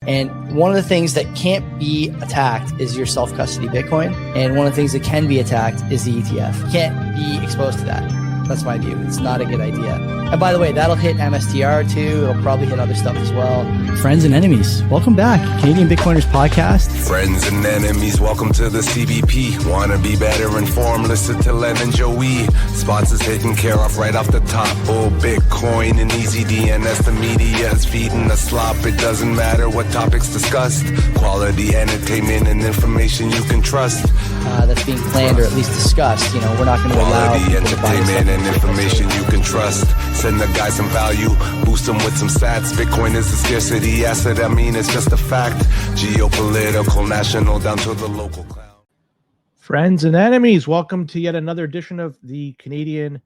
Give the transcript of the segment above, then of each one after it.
And one of the things that can't be attacked is your self-custody Bitcoin. And one of the things that can be attacked is the ETF. You can't be exposed to that. That's my view. It's not a good idea. And by the way, that'll hit MSTR too. It'll probably hit other stuff as well. Friends and enemies, welcome back. Canadian Bitcoiners Podcast. Friends and enemies, welcome to the CBP. Wanna be better informed? Listen to Len and Joey. Sponsors taken care of right off the top. Oh, Bitcoin and easy DNS. The media is feeding the slop. It doesn't matter what topics discussed. Quality entertainment and information you can trust. That's being planned or at least discussed. You know, we're not going to allow quality entertainment and information you can trust. Send the guy some value, boost them with some stats. Bitcoin is a scarcity asset. I mean, it's just a fact. Geopolitical, national, down to the local cloud. Friends and enemies, welcome to yet another edition of the Canadian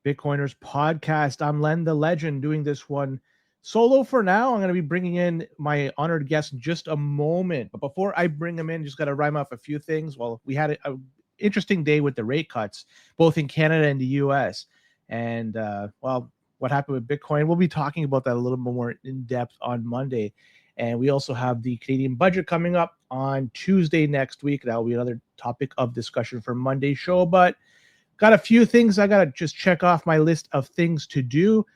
Bitcoiners Podcast. I'm Len the Legend, doing this one solo for now. I'm going to be bringing in my honored guest in just a moment. But before I bring him in, just got to rhyme off a few things. Well, we had an interesting day with the rate cuts, both in Canada and the U.S. And, well, what happened with Bitcoin? We'll be talking about that a little bit more in depth on Monday. And we also have the Canadian budget coming up on Tuesday next week. That will be another topic of discussion for Monday's show. But got a few things I got to just check off my list of things to do.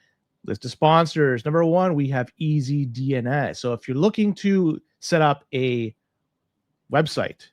List of sponsors. Number one, we have Easy DNS. So if you're looking to set up a website,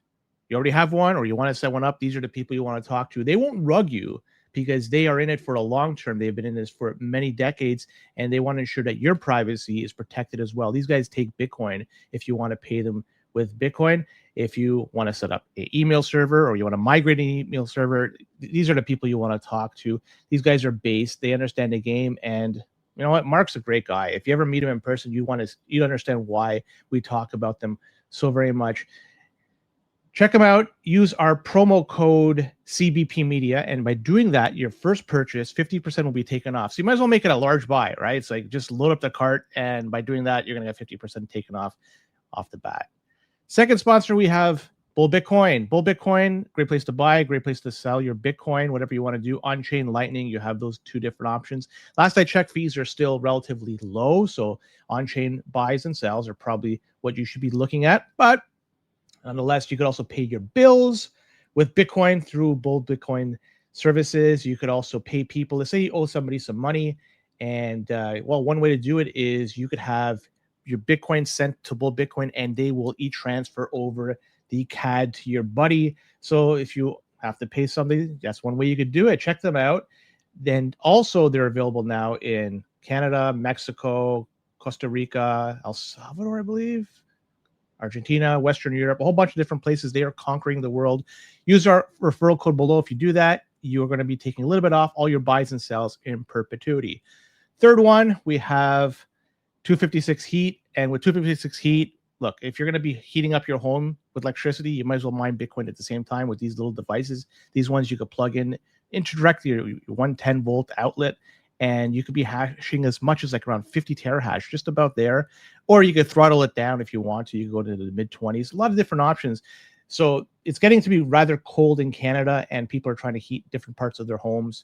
you already have one or you want to set one up, these are the people you want to talk to. They won't rug you because they are in it for a long term. They've been in this for many decades, and they want to ensure that your privacy is protected as well. These guys take Bitcoin if you want to pay them with Bitcoin. If you want to set up an email server or you want to migrate an email server, these are the people you want to talk to. These guys are based. They understand the game, and you know what? Mark's a great guy. If you ever meet him in person, you understand why we talk about them so very much. Check them out. Use our promo code CBP Media, and by doing that, your first purchase, 50% will be taken off. So you might as well make it a large buy, right? It's like just load up the cart, and by doing that, you're going to get 50% taken off the bat. Second sponsor, we have Bull Bitcoin. Bull Bitcoin, great place to buy, great place to sell your Bitcoin, whatever you want to do. On-chain Lightning, you have those two different options. Last I checked, fees are still relatively low, so on-chain buys and sells are probably what you should be looking at. But nonetheless, you could also pay your bills with Bitcoin through Bull Bitcoin services. You could also pay people. Let's say you owe somebody some money, and well, one way to do it is you could have your Bitcoin sent to Bull Bitcoin, and they will e-transfer over the CAD to your buddy. So if you have to pay something, that's one way you could do it. Check them out. Then also they're available now in Canada, Mexico, Costa Rica, El Salvador, I believe, Argentina, Western Europe, a whole bunch of different places. They are conquering the world. Use our referral code below. If you do that, you are going to be taking a little bit off all your buys and sells in perpetuity. Third one, we have 256 Heat. And with 256 Heat, look, if you're going to be heating up your home with electricity, you might as well mine Bitcoin at the same time with these little devices. These ones you could plug into directly your 110 volt outlet, and you could be hashing as much as like around 50 terahash, just about there. Or you could throttle it down if you want to. You can go to the mid 20s, a lot of different options. So it's getting to be rather cold in Canada, and people are trying to heat different parts of their homes,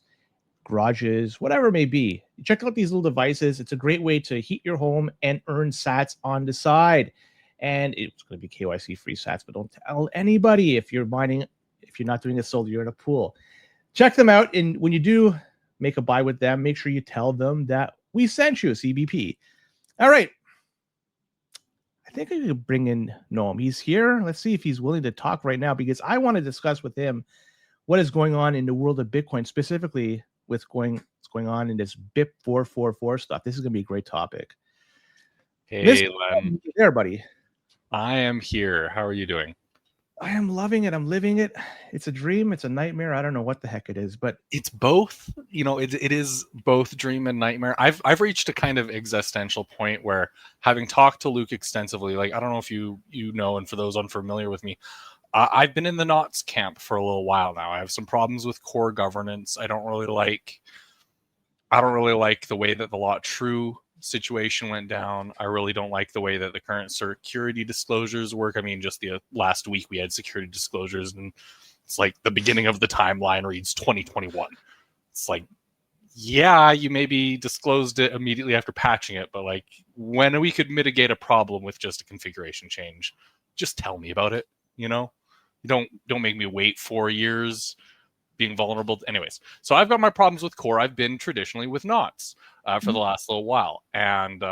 garages, whatever it may be. Check out these little devices. It's a great way to heat your home and earn sats on the side. And it's going to be KYC free sats, but don't tell anybody if you're mining, if you're not doing it solo, you're in a pool. Check them out. And when you do make a buy with them, make sure you tell them that we sent you, CBP. All right. I think I could bring in Noam. He's here. Let's see if he's willing to talk right now, because I want to discuss with him what is going on in the world of Bitcoin, specifically with what's going on in this BIP 444 stuff. This is going to be a great topic. Hey, Len. There, buddy. I am here. How are you doing? I am loving it. I'm living it. It's a dream. It's a nightmare. I don't know what the heck it is, but it's both. You know, it is both dream and nightmare. I've reached a kind of existential point where, having talked to Luke extensively, like, I don't know if you know, and for those unfamiliar with me, I've been in the Knots camp for a little while now. I have some problems with core governance. I don't really like the way that the Lot True situation went down. I really don't like the way that the current security disclosures work. I mean, just the last week we had security disclosures, and it's like the beginning of the timeline reads 2021. It's like yeah, you maybe disclosed it immediately after patching it, but like when we could mitigate a problem with just a configuration change, just tell me about it. You know, don't make me wait 4 years being vulnerable. Anyways, so I've got my problems with core. I've been traditionally with knots for the last little while, and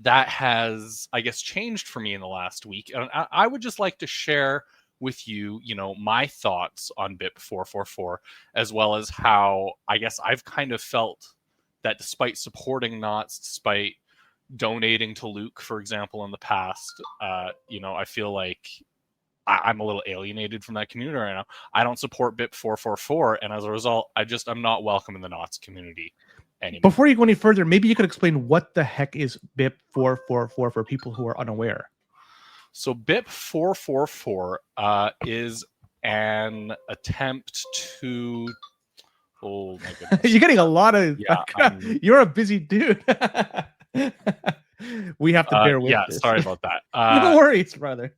that has, I guess, changed for me in the last week. And I would just like to share with you, my thoughts on BIP 444, as well as how I guess I've kind of felt that despite supporting knots, despite donating to Luke, for example, in the past, I feel like I'm a little alienated from that community right now. I don't support BIP 444, and as a result, I'm not welcome in the knots community anymore. Before you go any further, maybe you could explain what the heck is BIP 444 for people who are unaware. So BIP 444 is an attempt to... Oh, my goodness. You're getting a lot of... Yeah, you're a busy dude. We have to bear with this. Sorry about that. No worries, brother.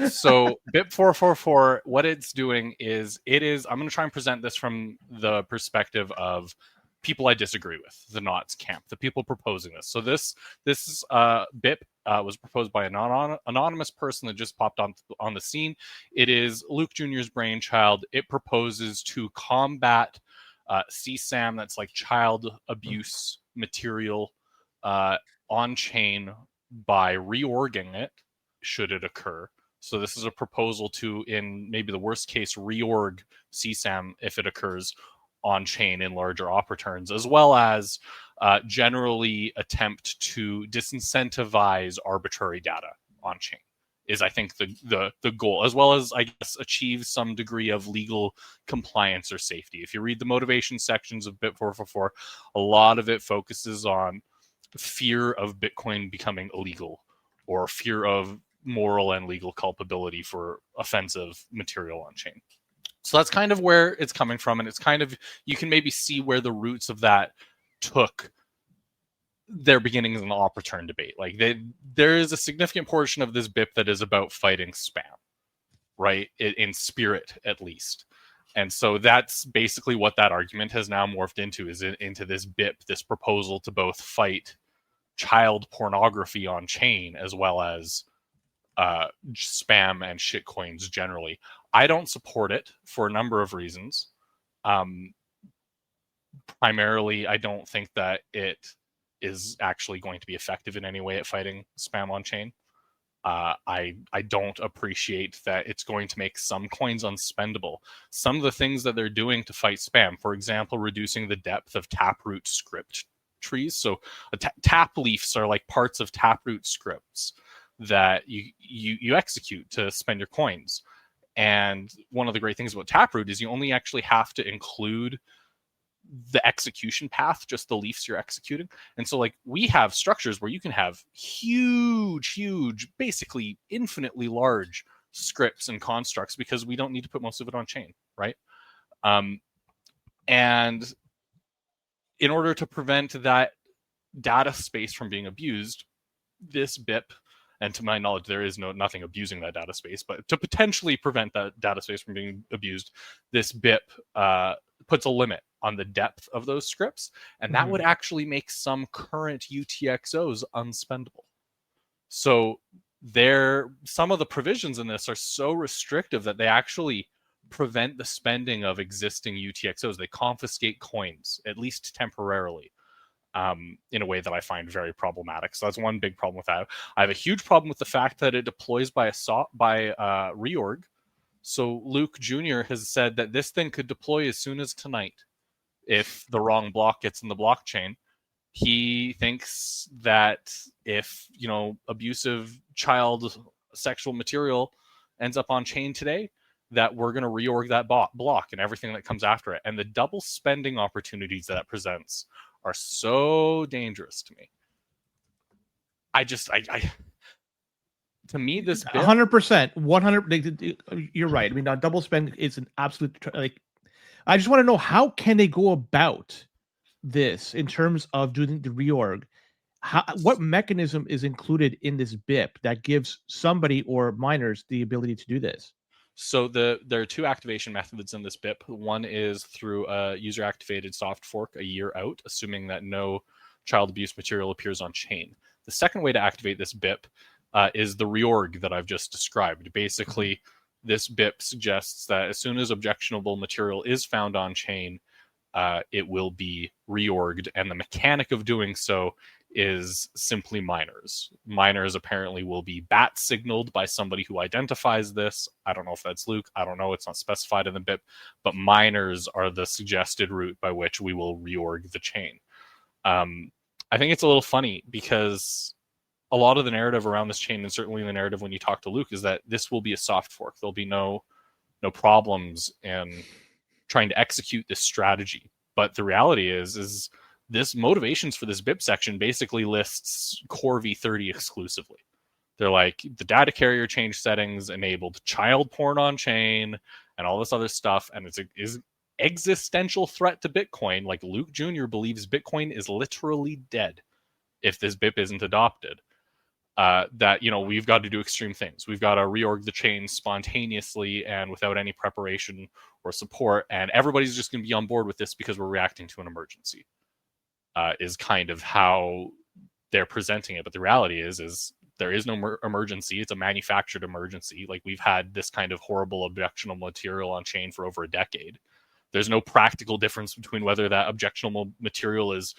So BIP 444, what it's doing is, I'm going to try and present this from the perspective of people I disagree with, the knots camp, the people proposing this. So this BIP was proposed by an anonymous person that just popped on the scene. It is Luke Jr.'s brainchild. It proposes to combat CSAM, that's like child abuse material on chain, by reorging it, should it occur. So this is a proposal to, in maybe the worst case, reorg CSAM if it occurs on chain in larger op returns, as well as generally attempt to disincentivize arbitrary data on chain, is I think the goal, as well as, I guess, achieve some degree of legal compliance or safety. If you read the motivation sections of BIP 444, a lot of it focuses on fear of Bitcoin becoming illegal, or fear of moral and legal culpability for offensive material on chain. So that's kind of where it's coming from, and it's kind of, you can maybe see where the roots of that took their beginnings in the op return debate. Like there is a significant portion of this BIP that is about fighting spam, right? In spirit, at least. And so that's basically what that argument has now morphed into, is into this BIP, this proposal to both fight child pornography on chain as well as spam and shitcoins generally. I don't support it for a number of reasons. Primarily, I don't think that it is actually going to be effective in any way at fighting spam on chain. I don't appreciate that it's going to make some coins unspendable. Some of the things that they're doing to fight spam, for example, reducing the depth of taproot script trees. So tap leafs are like parts of taproot scripts that you execute to spend your coins. And one of the great things about Taproot is you only actually have to include the execution path, just the leafs you're executing. And so, like, we have structures where you can have huge, basically infinitely large scripts and constructs, because we don't need to put most of it on chain, right? And in order to prevent that data space from being abused, this BIP, and to my knowledge, there is nothing abusing that data space, but to potentially prevent that data space from being abused, this BIP puts a limit on the depth of those scripts, and that would actually make some current UTXOs unspendable. So some of the provisions in this are so restrictive that they actually prevent the spending of existing UTXOs. They confiscate coins, at least temporarily. In a way that I find very problematic. So that's one big problem with that. I have a huge problem with the fact that it deploys by reorg. So Luke Jr. has said that this thing could deploy as soon as tonight if the wrong block gets in the blockchain. He thinks that if, abusive child sexual material ends up on chain today, that we're going to reorg that block and everything that comes after it. And the double spending opportunities that presents are so dangerous to me. To me, this 100%, 100. You're right. I mean, double spend is an absolute, like, I just want to know, how can they go about this in terms of doing the reorg? What mechanism is included in this BIP that gives somebody or miners the ability to do this? So there are two activation methods in this BIP. One is through a user-activated soft fork a year out, assuming that no child abuse material appears on chain. The second way to activate this BIP is the reorg that I've just described. Basically, this BIP suggests that as soon as objectionable material is found on chain, it will be reorged, and the mechanic of doing so is simply miners. Miners apparently will be bat signaled by somebody who identifies this. I don't know if that's Luke. I don't know. It's not specified in the BIP, but miners are the suggested route by which we will reorg the chain. I think it's a little funny because a lot of the narrative around this chain, and certainly the narrative when you talk to Luke, is that this will be a soft fork. There'll be no problems in trying to execute this strategy. But the reality is this motivations for this BIP section basically lists Core v30 exclusively. They're like, the data carrier change settings enabled child porn on chain and all this other stuff, and it's an existential threat to Bitcoin. Like, Luke Jr. believes Bitcoin is literally dead if this BIP isn't adopted. That, we've got to do extreme things. We've got to reorg the chain spontaneously and without any preparation or support, and everybody's just going to be on board with this because we're reacting to an emergency. Is kind of how they're presenting it. But the reality is there is no emergency. It's a manufactured emergency. Like, we've had this kind of horrible objectionable material on chain for over a decade. There's no practical difference between whether that objectionable material is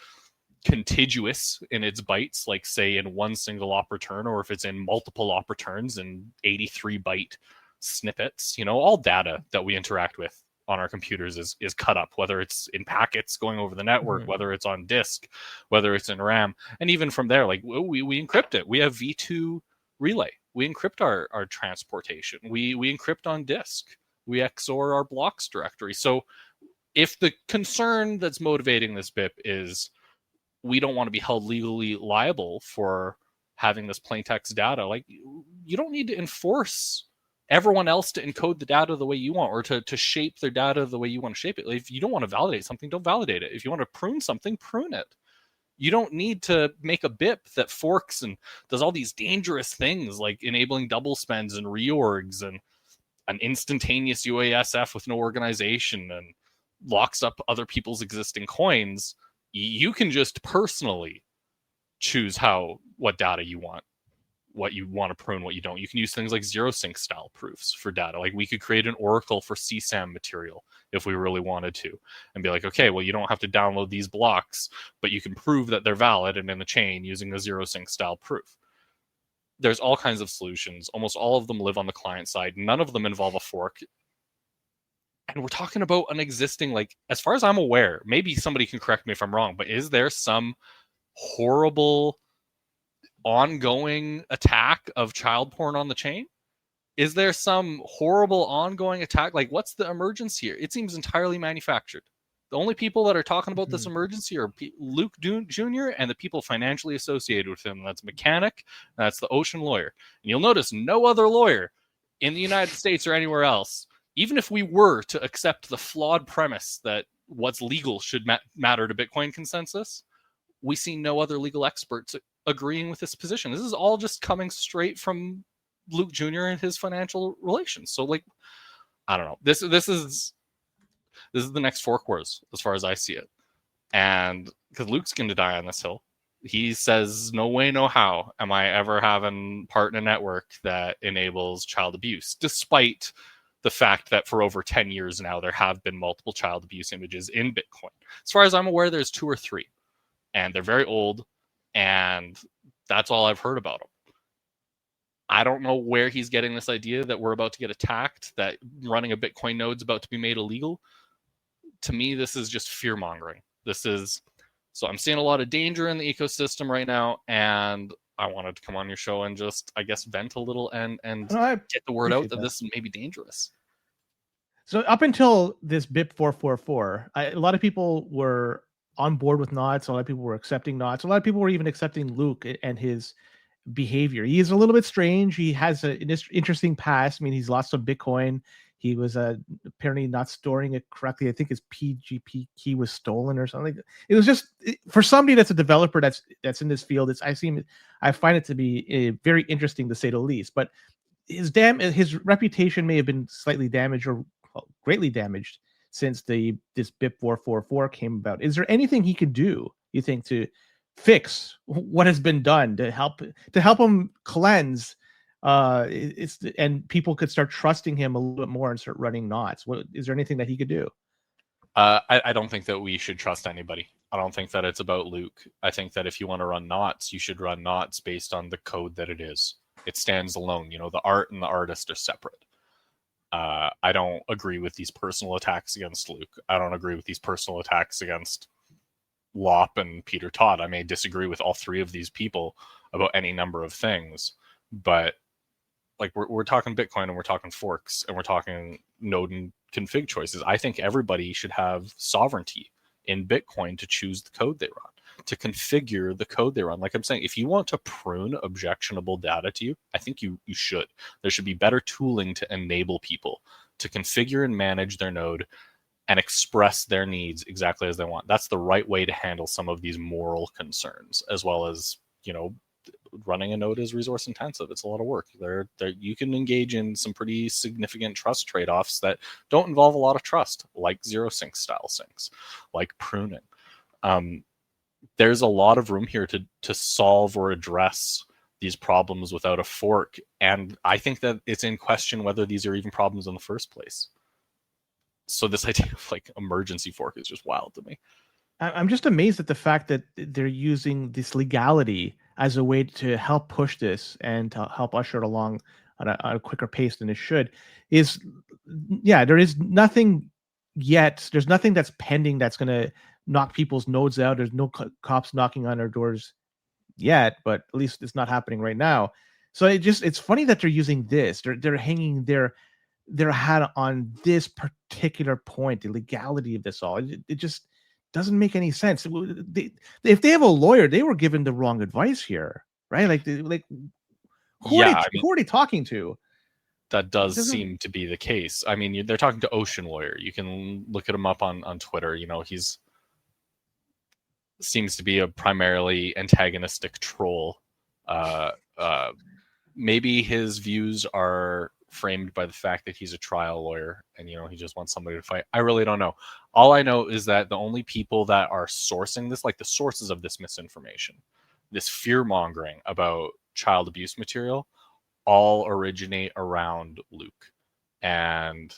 contiguous in its bytes, like say in one single op return, or if it's in multiple op returns and 83 byte snippets. All data that we interact with on our computers is cut up, whether it's in packets going over the network, whether it's on disk, whether it's in RAM. And even from there, like, we encrypt it. We have V2 relay. We encrypt our transportation. We encrypt on disk. We XOR our blocks directory. So if the concern that's motivating this BIP is we don't want to be held legally liable for having this plaintext data, like, you don't need to enforce everyone else to encode the data the way you want, or to shape their data the way you want to shape it. If you don't want to validate something, don't validate it. If you want to prune something, prune it. You don't need to make a BIP that forks and does all these dangerous things like enabling double spends and reorgs and an instantaneous UASF with no organization and locks up other people's existing coins. You can just personally choose what data you want, what you want to prune, what you don't. You can use things like zero sync style proofs for data. Like, we could create an oracle for CSAM material if we really wanted to, and be like, okay, well, you don't have to download these blocks, but you can prove that they're valid and in the chain using a zero sync style proof. There's all kinds of solutions. Almost all of them live on the client side. None of them involve a fork. And we're talking about an existing, like, as far as I'm aware, maybe somebody can correct me if I'm wrong, but is there some horrible ongoing attack of child porn on the chain? Is there some horrible ongoing attack? Like, what's the emergency here? It seems entirely manufactured. The only people that are talking about this emergency are Luke Jr. and the people financially associated with him. That's Mechanic, that's the Ocean lawyer. And you'll notice no other lawyer in the United States or anywhere else, even if we were to accept the flawed premise that what's legal should matter to Bitcoin consensus, we see no other legal experts agreeing with this position. This is all just coming straight from Luke Jr. and his financial relations. So, like, I don't know. This is the next fork wars as far as I see it. And because Luke's going to die on this hill, he says, no way, no how am I ever having part in a network that enables child abuse, despite the fact that for over 10 years now, there have been multiple child abuse images in Bitcoin. As far as I'm aware, there's 2 or 3, and they're very old, and that's all I've heard about them. I don't know where he's getting this idea that we're about to get attacked, that running a Bitcoin node is about to be made illegal. To me, this is just fear-mongering. So I'm seeing a lot of danger in the ecosystem right now, and I wanted to come on your show and just, I guess, vent a little and get the word out that this may be dangerous. So up until this BIP 444, a lot of people were on board with knots. A lot of people were accepting knots. A lot of people were even accepting Luke and his behavior. He is a little bit strange. He has an interesting past. I mean, he's lost some Bitcoin. He was apparently not storing it correctly. I think his PGP key was stolen or something. It was just, for somebody that's a developer that's in this field, I find it to be very interesting, to say the least. But his reputation may have been slightly damaged or greatly damaged since this BIP 444 came about. Is there anything he could do, you think, to fix what has been done to help him cleanse? And people could start trusting him a little bit more and start running knots. Is there anything that he could do? I don't think that we should trust anybody. I don't think that it's about Luke. I think that if you want to run knots, you should run knots based on the code that it is. It stands alone. The art and the artist are separate. I don't agree with these personal attacks against Luke. I don't agree with these personal attacks against Lop and Peter Todd. I may disagree with all three of these people about any number of things, but like we're talking Bitcoin and we're talking forks and we're talking node and config choices. I think everybody should have sovereignty in Bitcoin to choose the code they run, to configure the code they run. Like I'm saying, if you want to prune objectionable data to you, I think you should. There should be better tooling to enable people to configure and manage their node and express their needs exactly as they want. That's the right way to handle some of these moral concerns, as well as, running a node is resource intensive. It's a lot of work. You can engage in some pretty significant trust trade-offs that don't involve a lot of trust, like zero sync style syncs, like pruning. There's a lot of room here to solve or address these problems without a fork. And I think that it's in question whether these are even problems in the first place. So this idea of like emergency fork is just wild to me. I'm just amazed at the fact that they're using this legality as a way to help push this and to help usher it along on a quicker pace than it should. There is nothing yet. There's nothing that's pending that's going to knock people's nodes out. There's no cops knocking on our doors yet, but at least it's not happening right now. So it's funny that they're using this. They're hanging their hat on this particular point, the legality of this all. It just doesn't make any sense. If they have a lawyer, they were given the wrong advice here, right? Who are they talking to? That does seem to be the case. I mean, they're talking to Ocean Lawyer. You can look at him up on Twitter. He's seems to be a primarily antagonistic troll. Maybe his views are framed by the fact that he's a trial lawyer and he just wants somebody to fight. I really don't know. All I know is that the only people that are sourcing this, like the sources of this misinformation, this fear mongering about child abuse material, all originate around Luke. And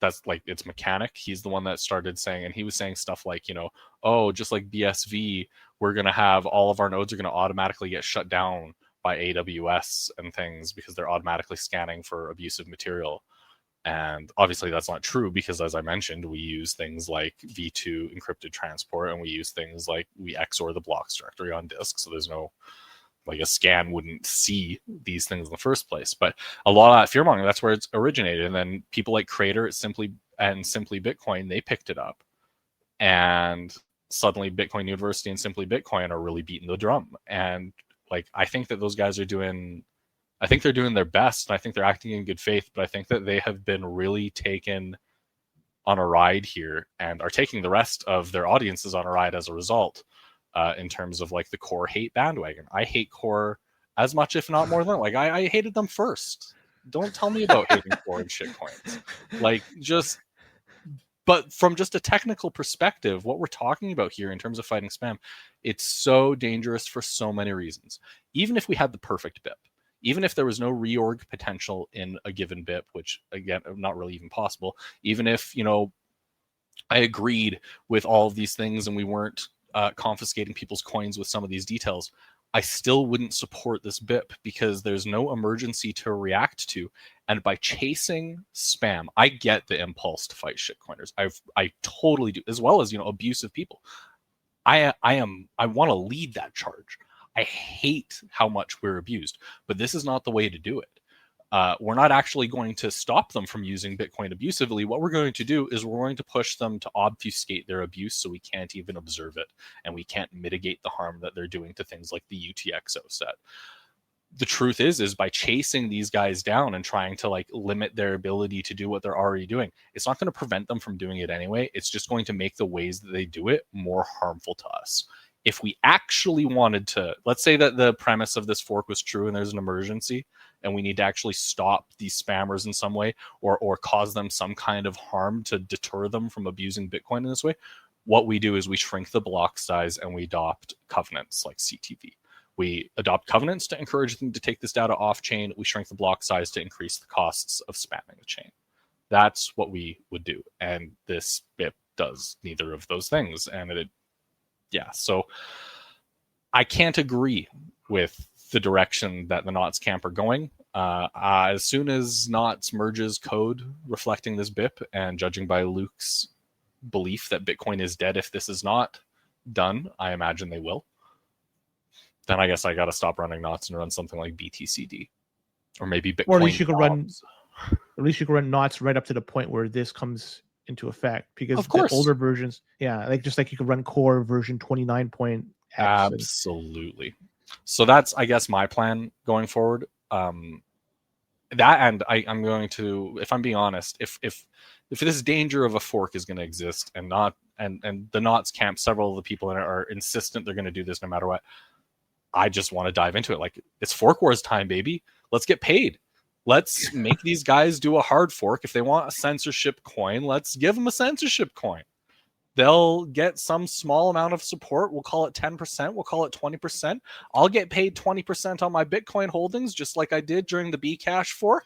that's like, it's Mechanic. He's the one that started saying, and he was saying stuff like, just like BSV, we're going to have all of our nodes are going to automatically get shut down by AWS and things because they're automatically scanning for abusive material. And obviously that's not true because, as I mentioned, we use things like V2 encrypted transport and we use things like we XOR the blocks directory on disk. So there's no, like a scan wouldn't see these things in the first place. But a lot of that fearmongering, that's where it's originated. And then people like Crater Simply Bitcoin, they picked it up. And suddenly Bitcoin University and Simply Bitcoin are really beating the drum. And I think that those guys they're doing their best, and I think they're acting in good faith, but I think that they have been really taken on a ride here and are taking the rest of their audiences on a ride as a result, in terms of the core hate bandwagon. I hate core as much, if not more than I hated them first. Don't tell me about hating core and shitcoins. But from just a technical perspective, what we're talking about here in terms of fighting spam, it's so dangerous for so many reasons. Even if we had the perfect BIP, even if there was no reorg potential in a given BIP, which again, not really even possible, even if, I agreed with all of these things and we weren't confiscating people's coins with some of these details, I still wouldn't support this BIP because there's no emergency to react to. And by chasing spam, I get the impulse to fight shitcoiners. I totally do, as well as, abusive people. I want to lead that charge. I hate how much we're abused, but this is not the way to do it. We're not actually going to stop them from using Bitcoin abusively. What we're going to do is we're going to push them to obfuscate their abuse so we can't even observe it and we can't mitigate the harm that they're doing to things like the UTXO set. The truth is by chasing these guys down and trying to limit their ability to do what they're already doing, it's not going to prevent them from doing it anyway. It's just going to make the ways that they do it more harmful to us. If we actually wanted to, let's say that the premise of this fork was true and there's an emergency and we need to actually stop these spammers in some way, or cause them some kind of harm to deter them from abusing Bitcoin in this way, what we do is we shrink the block size and we adopt covenants like CTV. We adopt covenants to encourage them to take this data off chain. We shrink the block size to increase the costs of spamming the chain. That's what we would do. And this BIP does neither of those things. And so I can't agree with the direction that the Knots camp are going. As soon as Knots merges code reflecting this BIP, and judging by Luke's belief that Bitcoin is dead if this is not done, I imagine they will, then I guess I got to stop running Knots and run something like BTCD, or maybe Bitcoin. Or at least you could run Knots right up to the point where this comes into effect, because of course, the older versions, just like you could run core version 29.x. Absolutely. So that's, I guess, my plan going forward. That, and I'm going to, if I'm being honest, if this danger of a fork is going to exist, and the Knots camp, several of the people in it are insistent they're going to do this no matter what, I just want to dive into it. Like, it's fork wars time, baby. Let's get paid. Let's make these guys do a hard fork. If they want a censorship coin, let's give them a censorship coin. They'll get some small amount of support. We'll call it 10%. We'll call it 20%. I'll get paid 20% on my Bitcoin holdings, just like I did during the Bcash fork.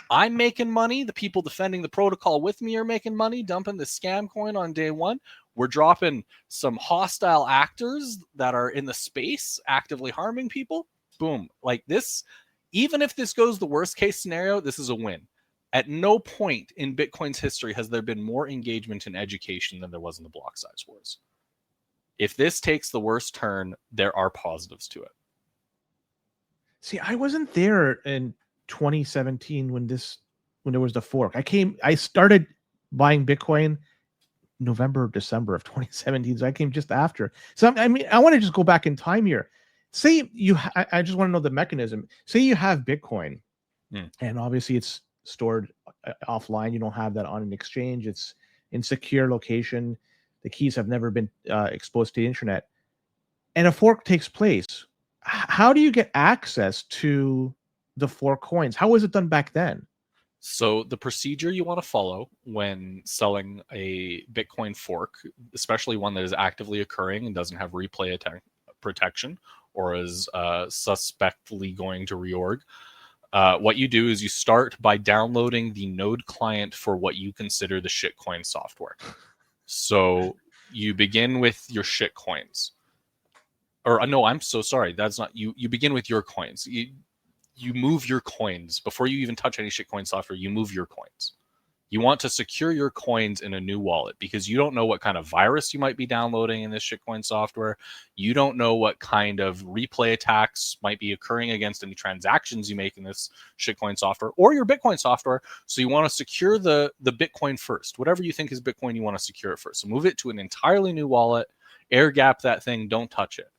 I'm making money. The people defending the protocol with me are making money, dumping the scam coin on day one. We're dropping some hostile actors that are in the space actively harming people. Boom. Like this, even if this goes the worst case scenario, this is a win. At no point in Bitcoin's history has there been more engagement in education than there was in the block size wars. If this takes the worst turn, there are positives to it. See, I wasn't there in 2017 when there was the fork. I started buying Bitcoin November or December of 2017, so I came just after. So I mean, I want to just go back in time here. Say I just want to know the mechanism. Say you have Bitcoin, and obviously it's stored offline. You don't have that on an exchange. It's in secure location. The keys have never been exposed to the internet, and a fork takes place. How do you get access to the fork coins? How was it done back then? So the procedure you want to follow when selling a Bitcoin fork, especially one that is actively occurring and doesn't have replay protection, or is suspectly going to reorg, what you do is you start by downloading the node client for what you consider the shitcoin software. So you begin with your shitcoins. Or no, I'm so sorry. That's not you. You begin with your coins. You move your coins before you even touch any shitcoin software. You move your coins. You want to secure your coins in a new wallet, because you don't know what kind of virus you might be downloading in this shitcoin software. You don't know what kind of replay attacks might be occurring against any transactions you make in this shitcoin software or your Bitcoin software. So you want to secure the Bitcoin first. Whatever you think is Bitcoin, you want to secure it first. So move it to an entirely new wallet, air gap that thing, don't touch it.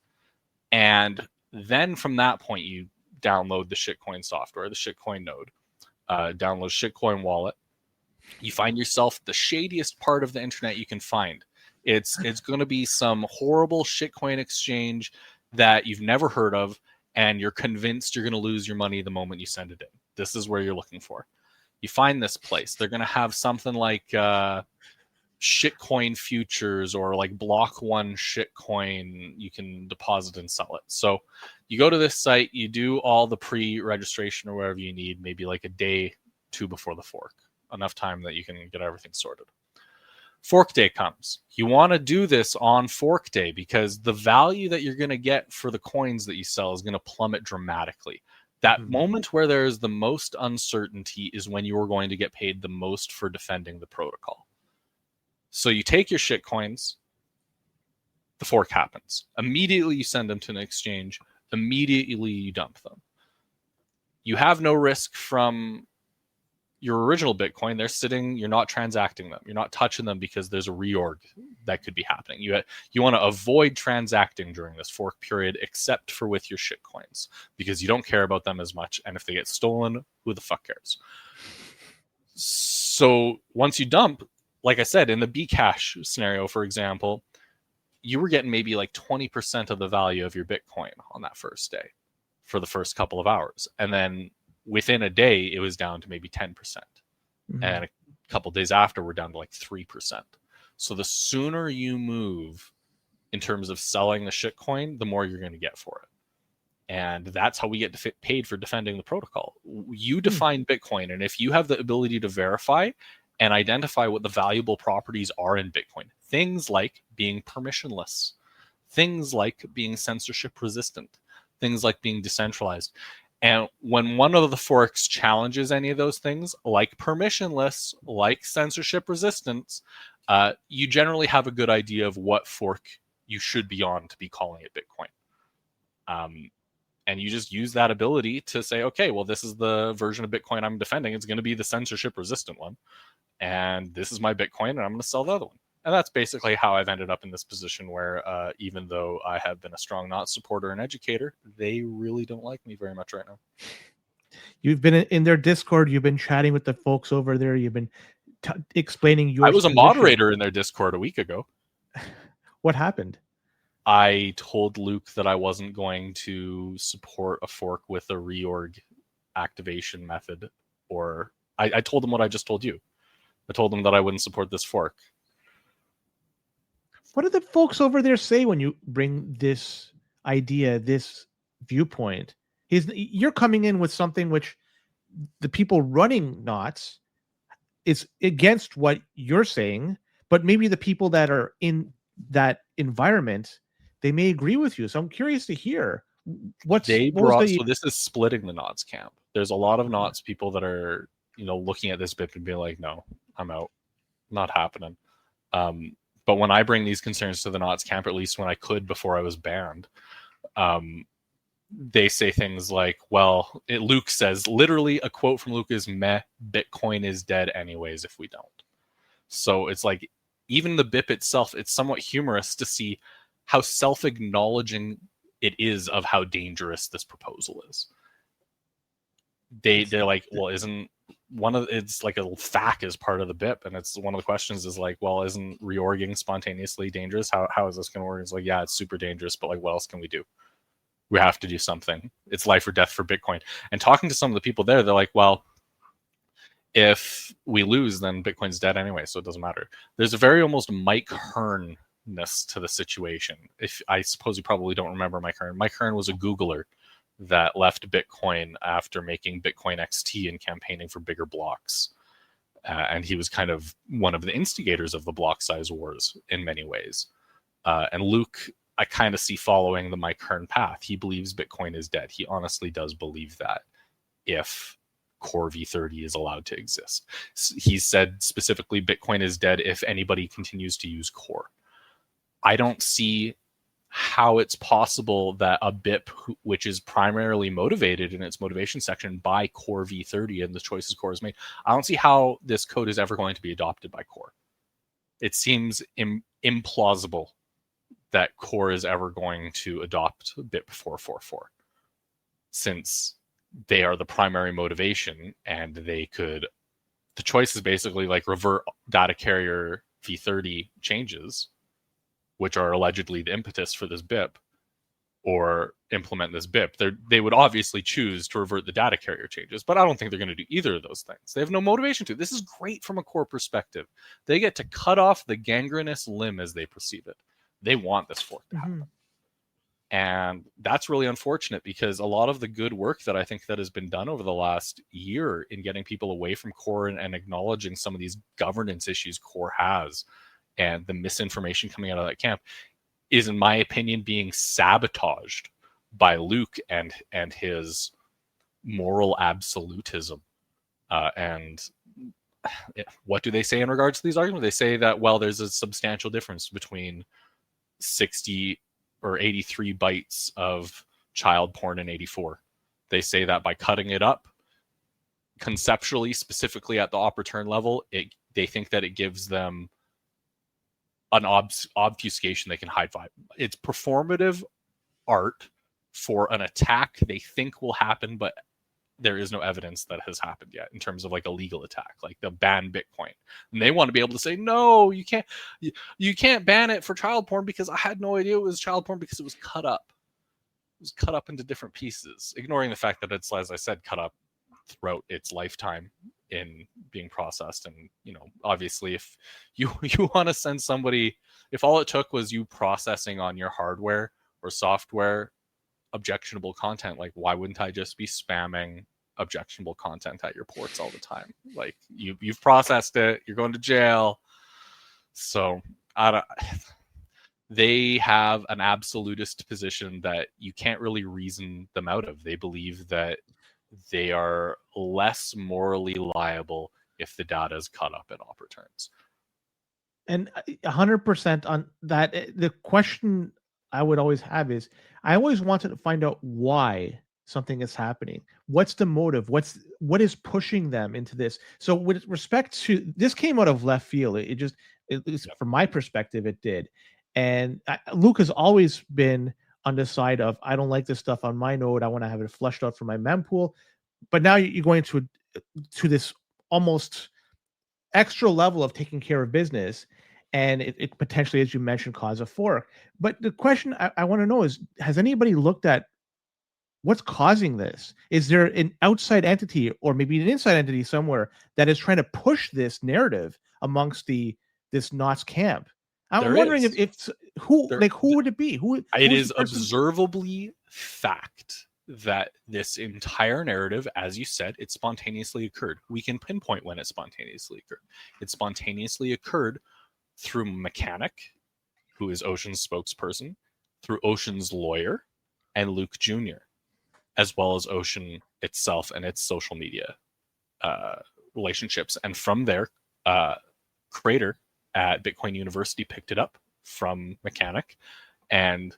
And then from that point, you download the shitcoin software, the shitcoin node, download shitcoin wallet. You find yourself the shadiest part of the internet you can find. It's going to be some horrible shitcoin exchange that you've never heard of, and you're convinced you're going to lose your money the moment you send it in. This is where you're looking for. You find this place. They're going to have something like shitcoin futures, or like block one shitcoin. You can deposit and sell it. So you go to this site, you do all the pre-registration or whatever you need, maybe like a day, 2 before the fork. Enough time that you can get everything sorted. Fork day comes. You want to do this on fork day, because the value that you're going to get for the coins that you sell is going to plummet dramatically. That moment where there is the most uncertainty is when you are going to get paid the most for defending the protocol. So you take your shit coins, the fork happens. Immediately you send them to an exchange. Immediately you dump them. You have no risk from your original Bitcoin. They're sitting, you're not transacting them. You're not touching them because there's a reorg that could be happening. You want to avoid transacting during this fork period, except for with your shit coins, because you don't care about them as much. And if they get stolen, who the fuck cares? So once you dump, like I said, in the Bcash scenario, for example, you were getting maybe like 20% of the value of your Bitcoin on that first day for the first couple of hours. And then within a day, it was down to maybe 10%. Mhm. And a couple days after, we're down to like 3%. So the sooner you move in terms of selling the shitcoin, the more you're going to get for it. And that's how we get paid for defending the protocol. You define Bitcoin, and if you have the ability to verify and identify what the valuable properties are in Bitcoin, things like being permissionless, things like being censorship resistant, things like being decentralized. And when one of the forks challenges any of those things, like permissionless, like censorship resistance, you generally have a good idea of what fork you should be on to be calling it Bitcoin. And you just use that ability to say, okay, well, this is the version of Bitcoin I'm defending. It's going to be the censorship resistant one. And this is my Bitcoin, and I'm going to sell the other one. And that's basically how I've ended up in this position where even though I have been a strong NOTS supporter and educator, they really don't like me very much right now. You've been in their Discord. You've been chatting with the folks over there. You've been explaining your I was a position. moderator in their Discord a week ago. What happened? I told Luke that I wasn't going to support a fork with a reorg activation method, or I told him what I just told you. I told him that I wouldn't support this fork. What do the folks over there say when you bring this idea, this viewpoint? You're coming in with something which the people running knots is against what you're saying, but maybe the people that are in that environment, they may agree with you. So I'm curious to hear so this is splitting the NOTS camp. There's a lot of NOTS people that are, looking at this BIP and being like, no, I'm out. Not happening. But when I bring these concerns to the NOTS camp, or at least when I could before I was banned, they say things like, well, Luke says, literally a quote from Luke is, meh, Bitcoin is dead anyways if we don't. So it's like, even the BIP itself, it's somewhat humorous to see how self-acknowledging it is of how dangerous this proposal is. They're like, well, isn't it's like a FAQ as part of the BIP, and it's one of the questions is like, well, isn't reorging spontaneously dangerous? How is this going to work? It's like, yeah, it's super dangerous, but like, what else can we do? We have to do something. It's life or death for Bitcoin. And talking to some of the people there, they're like, well, if we lose, then Bitcoin's dead anyway, so it doesn't matter. There's a very almost Mike Hearn-ness to the situation. If I suppose you probably don't remember Mike Hearn. Mike Hearn was a Googler that left Bitcoin after making Bitcoin XT and campaigning for bigger blocks. And he was kind of one of the instigators of the block size wars in many ways. And Luke, I kind of see following the Mike Hearn path. He believes Bitcoin is dead. He honestly does believe that if Core V30 is allowed to exist. He said specifically Bitcoin is dead if anybody continues to use Core. I don't see how it's possible that a BIP, which is primarily motivated in its motivation section by Core V30 and the choices Core has made, I don't see how this code is ever going to be adopted by Core. It seems implausible that Core is ever going to adopt BIP 444, since they are the primary motivation, and the choice is basically like revert data carrier V30 changes, which are allegedly the impetus for this BIP, or implement this BIP. They would obviously choose to revert the data carrier changes, but I don't think they're going to do either of those things. They have no motivation to. This is great from a Core perspective. They get to cut off the gangrenous limb as they perceive it. They want this fork to happen. And that's really unfortunate, because a lot of the good work that I think that has been done over the last year in getting people away from Core and acknowledging some of these governance issues Core has, and the misinformation coming out of that camp, is, in my opinion, being sabotaged by Luke and his moral absolutism. And what do they say in regards to these arguments? They say that, well, there's a substantial difference between 60 or 83 bytes of child porn in 84. They say that by cutting it up conceptually, specifically at the op return level, they think that it gives them an obfuscation they can hide by. It's performative art for an attack they think will happen, but there is no evidence that has happened yet in terms of like a legal attack, like the ban Bitcoin. And they want to be able to say, no, you can't ban it for child porn because I had no idea it was child porn because it was cut up. It was cut up into different pieces, ignoring the fact that it's, as I said, cut up throughout its lifetime in being processed. And obviously, if you want to send somebody, if all it took was you processing on your hardware or software objectionable content, like why wouldn't I just be spamming objectionable content at your ports all the time? Like you've processed it, you're going to jail. So they have an absolutist position that you can't really reason them out of. They believe that they are less morally liable if the data is cut up in op returns. And 100% on that. The question I would always have is, I always wanted to find out why something is happening. What's the motive? What is pushing them into this? So with respect to this, came out of left field. It just, at least from my perspective, it did. And Luke has always been on the side of, I don't like this stuff on my node. I want to have it flushed out from my mempool. But now you're going to this almost extra level of taking care of business, and it potentially, as you mentioned, cause a fork. But the question I want to know is, has anybody looked at what's causing this? Is there an outside entity or maybe an inside entity somewhere that is trying to push this narrative amongst this Knots camp? I'm wondering if who would it be? It is observably fact that this entire narrative, as you said, it spontaneously occurred. We can pinpoint when it spontaneously occurred. It spontaneously occurred through Mechanic, who is Ocean's spokesperson, through Ocean's lawyer, and Luke Jr., as well as Ocean itself and its social media relationships. And from there, Crater at Bitcoin University picked it up from Mechanic, and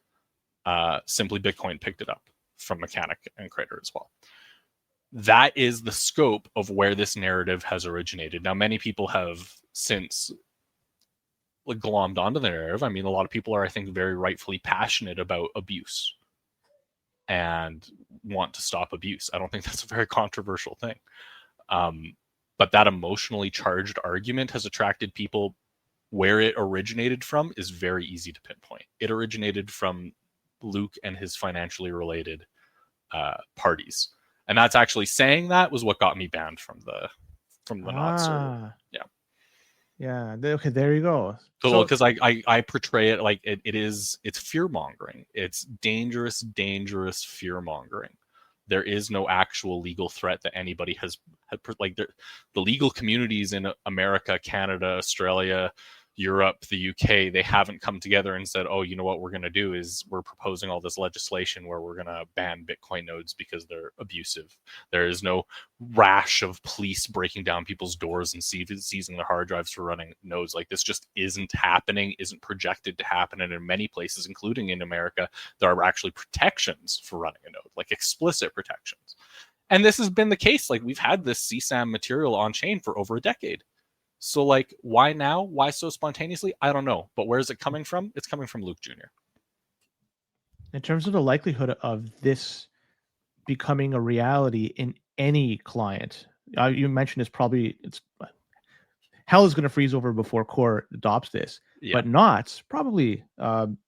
Simply Bitcoin picked it up from Mechanic and Crater as well. That is the scope of where this narrative has originated. Now, many people have since glommed onto the narrative. I mean, a lot of people are, I think, very rightfully passionate about abuse and want to stop abuse. I don't think that's a very controversial thing. But that emotionally charged argument has attracted people. Where it originated from is very easy to pinpoint. It originated from Luke and his financially related parties. And that's actually, saying that was what got me banned from the Knots server. Yeah. Okay, there you go. So because I portray it like it's fear mongering. It's dangerous fear mongering. There is no actual legal threat that anybody has like the legal communities in America, Canada, Australia, Europe, the UK, they haven't come together and said, oh, you know what we're going to do is we're proposing all this legislation where we're going to ban Bitcoin nodes because they're abusive. There is no rash of police breaking down people's doors and seizing their hard drives for running nodes. Like, this just isn't happening, isn't projected to happen. And in many places, including in America, there are actually protections for running a node, like explicit protections. And this has been the case. Like, we've had this CSAM material on chain for over a decade. So, like, why now? Why so spontaneously? I don't know. But where is it coming from? It's coming from Luke Jr. In terms of the likelihood of this becoming a reality in any client, you mentioned it's hell is going to freeze over before Core adopts this. Yeah. But Knots, probably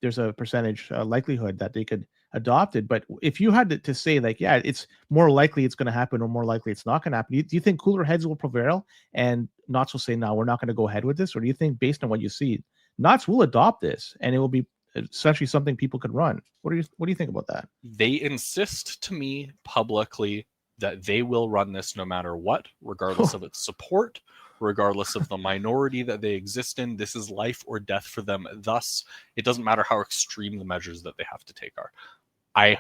there's a percentage likelihood that they could adopt it. But if you had to say, like, yeah, it's more likely it's going to happen or more likely it's not going to happen, do you think cooler heads will prevail and Knots will say, no, we're not going to go ahead with this? Or do you think, based on what you see, Knots will adopt this and it will be essentially something people could run? What do you think about that? They insist to me publicly that they will run this no matter what, regardless of its support, regardless of the minority that they exist in. This is life or death for them. Thus, it doesn't matter how extreme the measures that they have to take are. I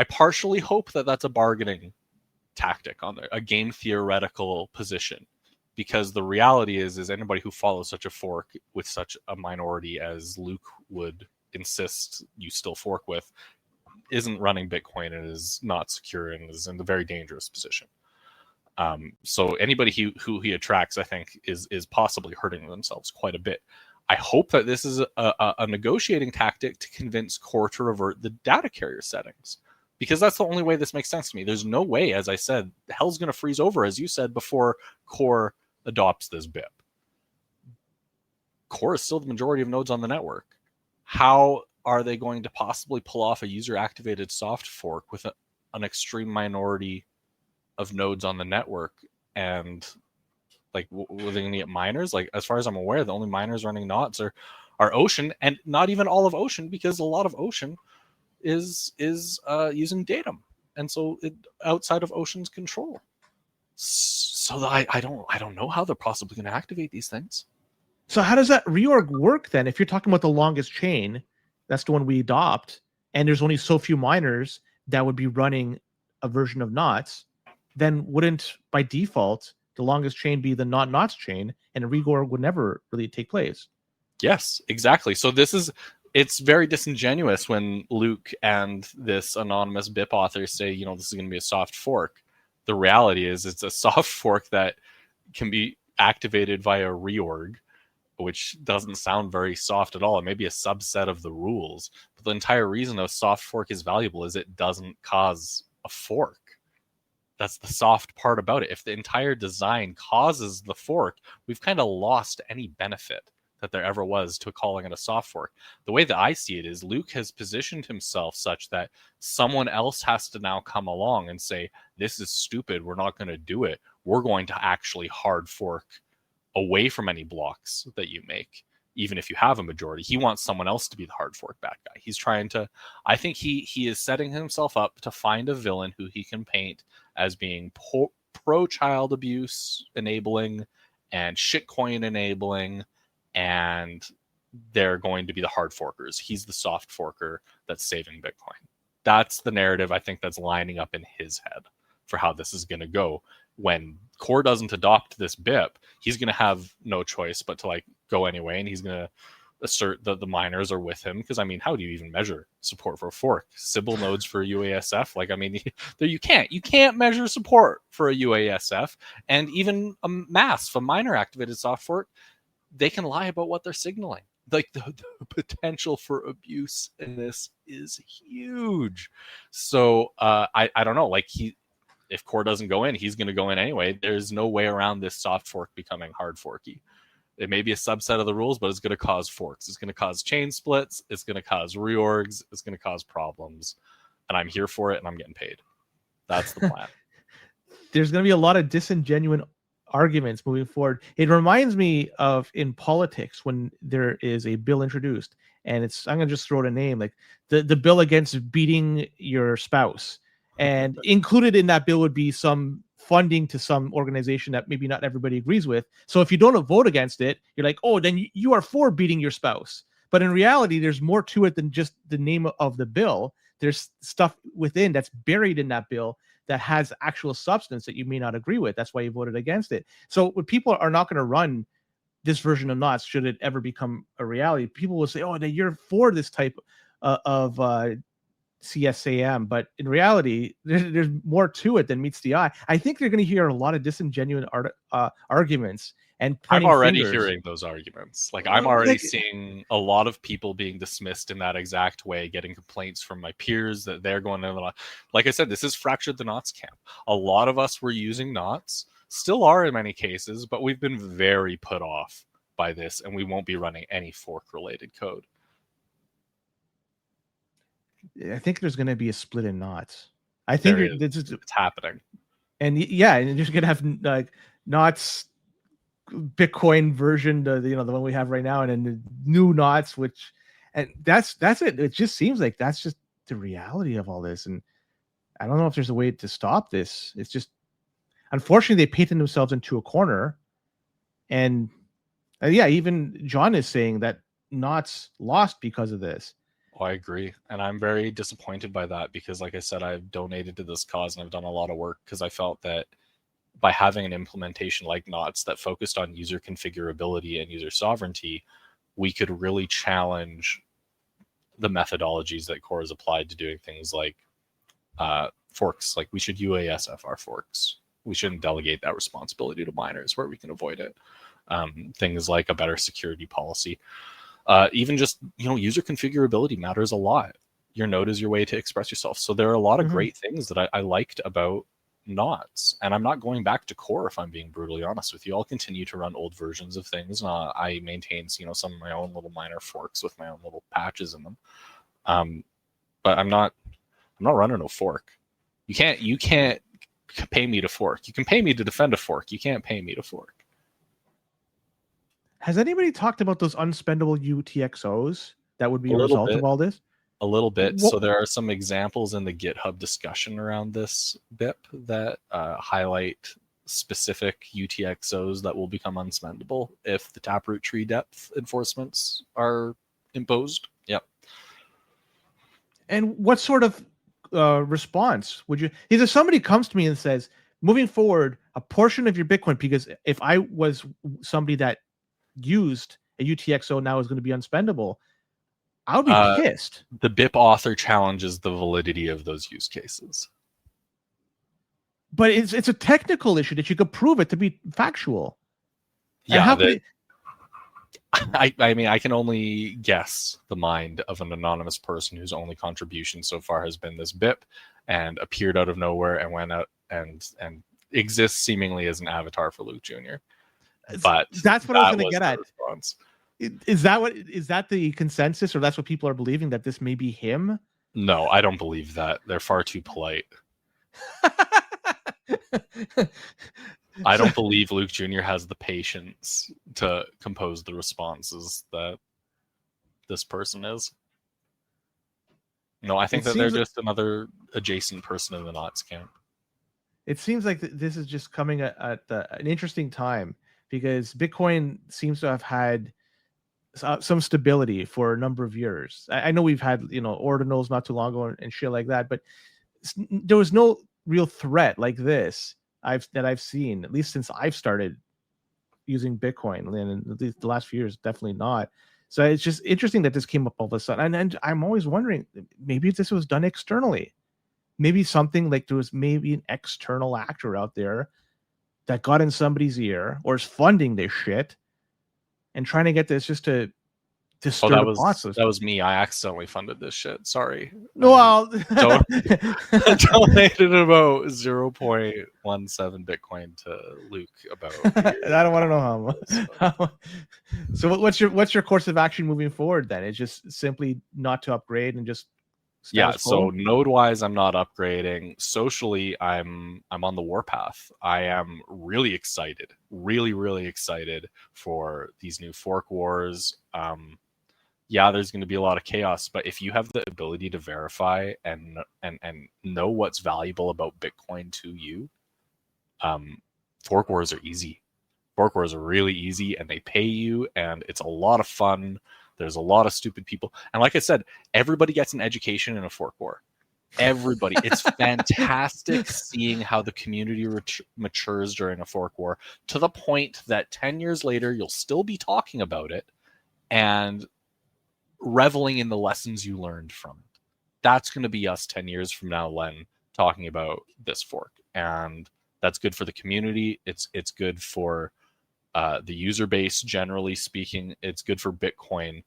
partially hope that that's a bargaining tactic on a game theoretical position, because the reality is anybody who follows such a fork with such a minority as Luke would insist you still fork with isn't running Bitcoin and is not secure and is in a very dangerous position. So anybody who he attracts, I think, is possibly hurting themselves quite a bit. I hope that this is a negotiating tactic to convince Core to revert the data carrier settings, because that's the only way this makes sense to me. There's no way, as I said, hell's going to freeze over, as you said, before Core adopts this BIP. Core is still the majority of nodes on the network. How are they going to possibly pull off a user-activated soft fork with an extreme minority of nodes on the network, and like we're going to get miners. Like as far as I'm aware, the only miners running knots are Ocean, and not even all of Ocean, because a lot of Ocean is using datum, and so outside of Ocean's control. So I don't know how they're possibly going to activate these things. So how does that reorg work then? If you're talking about the longest chain, that's the one we adopt, and there's only so few miners that would be running a version of knots, then wouldn't by default the longest chain be the not knots chain, and a reorg would never really take place? Yes, exactly. So it's very disingenuous when Luke and this anonymous BIP author say, this is going to be a soft fork. The reality is it's a soft fork that can be activated via reorg, which doesn't sound very soft at all. It may be a subset of the rules, but the entire reason a soft fork is valuable is it doesn't cause a fork. That's the soft part about it. If the entire design causes the fork, we've kind of lost any benefit that there ever was to calling it a soft fork. The way that I see it is Luke has positioned himself such that someone else has to now come along and say, this is stupid, we're not going to do it. We're going to actually hard fork away from any blocks that you make, even if you have a majority. He wants someone else to be the hard fork bad guy. He's trying to, I think he is setting himself up to find a villain who he can paint as being pro child abuse enabling and shitcoin enabling, and they're going to be the hard forkers. He's the soft forker that's saving Bitcoin. That's the narrative I think that's lining up in his head for how this is going to go. When Core doesn't adopt this BIP, he's going to have no choice but to go anyway, and he's going to assert that the miners are with him. Because how do you even measure support for a fork? Sybil nodes for UASF? You can't measure support for a UASF, and even a MASF, a miner activated soft fork, they can lie about what they're signaling. The potential for abuse in this is huge. So I don't know. If Core doesn't go in, he's going to go in anyway. There's no way around this soft fork becoming hard forky. It may be a subset of the rules, but it's going to cause forks. It's going to cause chain splits. It's going to cause reorgs. It's going to cause problems. And I'm here for it, and I'm getting paid. That's the plan. There's going to be a lot of disingenuous arguments moving forward. It reminds me of in politics when there is a bill introduced, and I'm going to just throw out a name, like the bill against beating your spouse. And included in that bill would be some funding to some organization that maybe not everybody agrees with. So if you don't vote against it, you're like, oh, then you are for beating your spouse. But in reality, there's more to it than just the name of the bill. There's stuff within that's buried in that bill that has actual substance that you may not agree with. That's why you voted against it. So when people are not going to run this version of knots, should it ever become a reality, people will say, oh, then you're for this type of CSAM, but in reality, there's more to it than meets the eye. I think they're going to hear a lot of disingenuous arguments, and I'm already fingers. hearing those arguments. I'm already seeing a lot of people being dismissed in that exact way, getting complaints from my peers that they're going to, like I said, this is fractured the knots camp. A lot of us were using knots, still are in many cases, but we've been very put off by this, and we won't be running any fork related code. I think there's going to be a split in knots. I think it's happening. And yeah, and you're going to have knots Bitcoin version, the one we have right now, and then the new knots, and that's it. It just seems like that's just the reality of all this. And I don't know if there's a way to stop this. It's just, unfortunately, they painted themselves into a corner. And even John is saying that knots lost because of this. Oh, I agree. And I'm very disappointed by that because, like I said, I've donated to this cause and I've done a lot of work because I felt that by having an implementation like knots that focused on user configurability and user sovereignty, we could really challenge the methodologies that Core has applied to doing things like forks. Like, we should UASF our forks. We shouldn't delegate that responsibility to miners where we can avoid it. Things like a better security policy. Even just, user configurability matters a lot. Your node is your way to express yourself. So there are a lot of great things that I liked about knots. And I'm not going back to Core, if I'm being brutally honest with you. I'll continue to run old versions of things. I maintain, some of my own little minor forks with my own little patches in them. But I'm not running a fork. You can't pay me to fork. You can pay me to defend a fork. You can't pay me to fork. Has anybody talked about those unspendable UTXOs that would be A a little result bit. of all this? A little bit. What- So there are some examples in the GitHub discussion around this BIP that highlight specific UTXOs that will become unspendable if the taproot tree depth enforcements are imposed. Yep. And what sort of response would you? If somebody comes to me and says, moving forward, a portion of your Bitcoin, because if I was somebody that used a UTXO now is going to be unspendable, I would be pissed. The BIP author challenges the validity of those use cases. But it's a technical issue that you could prove it to be factual. Yeah, I mean, I can only guess the mind of an anonymous person whose only contribution so far has been this BIP and appeared out of nowhere and went out and exists seemingly as an avatar for Luke Jr. But that's what I was going to get at. Response. Is that the consensus, or that's what people are believing, that this may be him? No, I don't believe that. They're far too polite. I don't believe Luke Jr. has the patience to compose the responses that this person is. No, I think that they're just another adjacent person in the Knots camp. It seems like this is just coming at an interesting time, because Bitcoin seems to have had some stability for a number of years. I know we've had, ordinals not too long ago and shit like that, but there was no real threat like this that I've seen, at least since I've started using Bitcoin, and at least the last few years, definitely not. So it's just interesting that this came up all of a sudden. And I'm always wondering, maybe this was done externally. Maybe something like there was maybe an external actor out there that got in somebody's ear or is funding this shit and trying to get this just to stir the pots. That was me. I accidentally funded this shit. Sorry. Well, donated about 0.17 Bitcoin to Luke about. I don't want to know how much. So what's your course of action moving forward then? It's just simply not to upgrade and just so node wise, I'm not upgrading. Socially, I'm on the warpath. I am really excited, really excited for these new fork wars. There's going to be a lot of chaos, but if you have the ability to verify and know what's valuable about Bitcoin to you, fork wars are easy. Fork wars are really easy, and they pay you, and it's a lot of fun. There's a lot of stupid people. And like I said, everybody gets an education in a fork war. Everybody. It's fantastic seeing how the community matures during a fork war, to the point that 10 years later, you'll still be talking about it and reveling in the lessons you learned from it. That's going to be us 10 years from now, Len, talking about this fork. And that's good for the community. It's good for the user base, generally speaking. It's good for Bitcoin.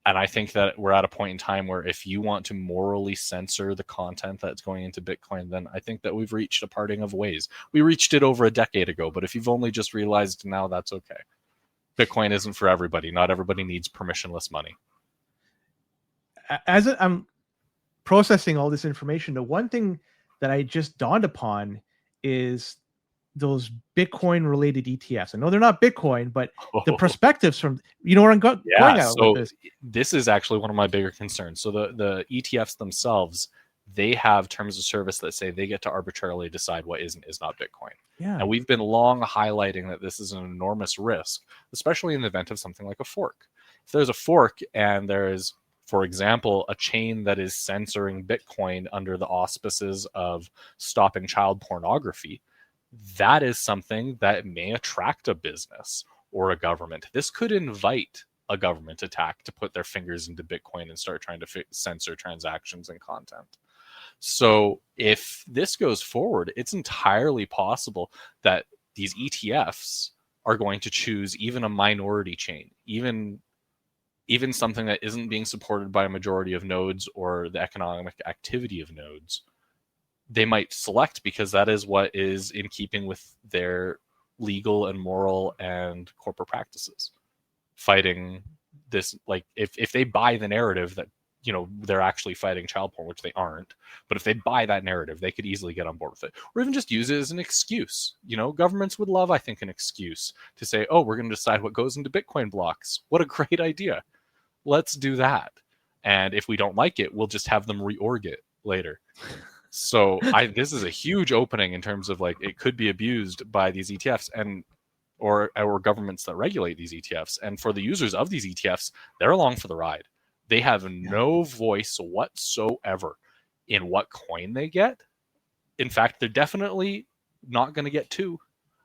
And I think that we're at a point in time where if you want to morally censor the content that's going into Bitcoin, then I think that we've reached a parting of ways. We reached it over a decade ago, but if you've only just realized now, that's okay. Bitcoin isn't for everybody. Not everybody needs permissionless money. As I'm processing all this information, the one thing that I just dawned upon is those Bitcoin related ETFs. I know they're not Bitcoin, but the perspectives from, where I'm going out with this. This is actually one of my bigger concerns. So the ETFs themselves, they have terms of service that say they get to arbitrarily decide what is and is not Bitcoin. Yeah. And we've been long highlighting that this is an enormous risk, especially in the event of something like a fork. If there's a fork and there is, for example, a chain that is censoring Bitcoin under the auspices of stopping child pornography, that is something that may attract a business or a government. This could invite a government attack to put their fingers into Bitcoin and start trying to censor transactions and content. So if this goes forward, it's entirely possible that these ETFs are going to choose even a minority chain, even something that isn't being supported by a majority of nodes or the economic activity of nodes. They might select because that is what is in keeping with their legal and moral and corporate practices. Fighting this, like if they buy the narrative that they're actually fighting child porn, which they aren't. But if they buy that narrative, they could easily get on board with it, or even just use it as an excuse. Governments would love, I think, an excuse to say, oh, we're going to decide what goes into Bitcoin blocks. What a great idea. Let's do that. And if we don't like it, we'll just have them reorg it later. So this is a huge opening in terms of it could be abused by these ETFs or governments that regulate these ETFs. And for the users of these ETFs, they're along for the ride. They have no voice whatsoever in what coin they get. In fact, they're definitely not going to get two.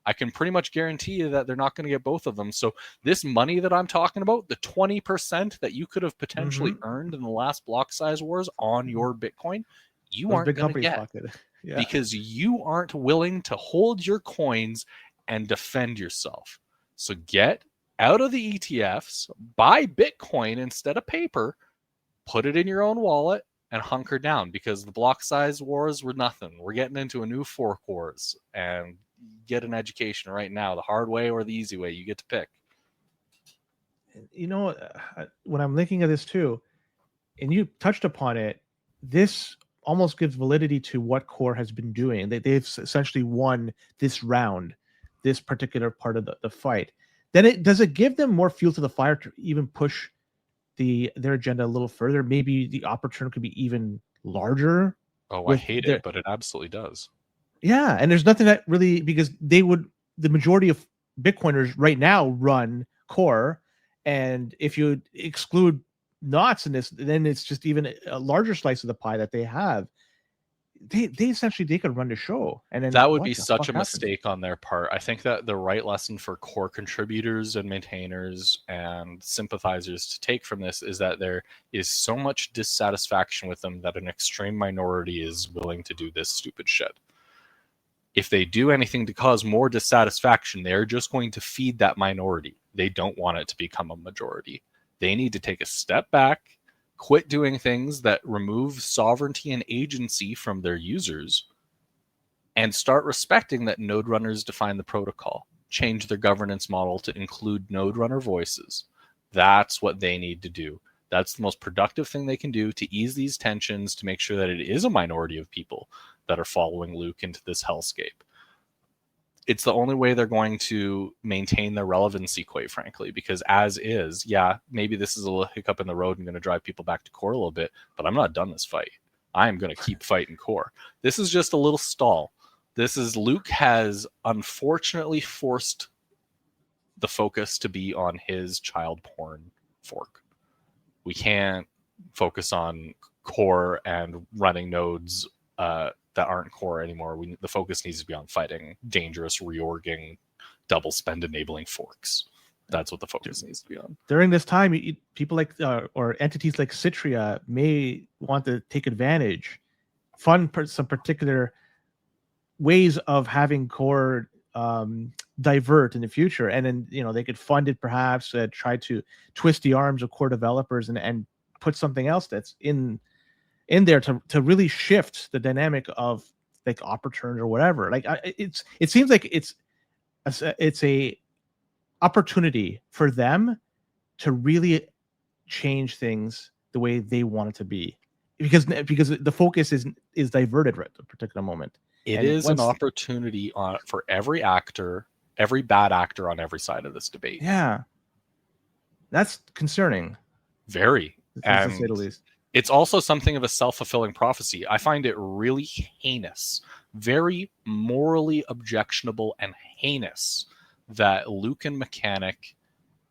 I can pretty much guarantee you that they're not going to get both of them. So this money that I'm talking about, the 20% that you could have potentially earned in the last block size wars on your Bitcoin, you aren't going to get because you aren't willing to hold your coins and defend yourself. So get out of the ETFs, buy Bitcoin instead of paper, put it in your own wallet, and hunker down, because the block size wars were nothing. We're getting into a new fork wars, and get an education right now, the hard way or the easy way. You get to pick. When I'm looking at this too, and you touched upon it, this almost gives validity to what Core has been doing. They've essentially won this round, this particular part of the fight. Then does it give them more fuel to the fire to even push their agenda a little further? Maybe the opportunity could be even larger. Oh, I hate it, but it absolutely does. Yeah, and there's nothing that really, because the majority of Bitcoiners right now run Core, and if you exclude knots in this, then it's just even a larger slice of the pie that they have. They essentially could run the show, and then that would be such a mistake on their part. I think that the right lesson for Core contributors and maintainers and sympathizers to take from this is that there is so much dissatisfaction with them that an extreme minority is willing to do this stupid shit. If they do anything to cause more dissatisfaction, they're just going to feed that minority. They don't want it to become a majority. They need to take a step back, quit doing things that remove sovereignty and agency from their users, and start respecting that node runners define the protocol. Change their governance model to include node runner voices. That's what they need to do. That's the most productive thing they can do to ease these tensions, to make sure that it is a minority of people that are following Luke into this hellscape. It's the only way they're going to maintain their relevancy, quite frankly, because as is, maybe this is a little hiccup in the road and going to drive people back to Core a little bit, but I'm not done this fight. I am going to keep fighting Core. This is just a little stall. Luke has unfortunately forced the focus to be on his child porn fork. We can't focus on Core and running nodes that aren't Core anymore. The focus needs to be on fighting dangerous, reorging, double spend enabling forks. That's what the focus needs to be on. During this time, people like or entities like Citria may want to take advantage, fund some particular ways of having Core divert in the future, and then they could fund it, perhaps try to twist the arms of Core developers and put something else that's in there to really shift the dynamic of like opportunity or whatever. It seems like it's a opportunity for them to really change things the way they want it to be, because the focus is diverted right at a particular moment. It is an opportunity for every bad actor on every side of this debate. Yeah, that's concerning. Very, to say the least. It's also something of a self-fulfilling prophecy. I find it really heinous, very morally objectionable and heinous that Luke and Mechanic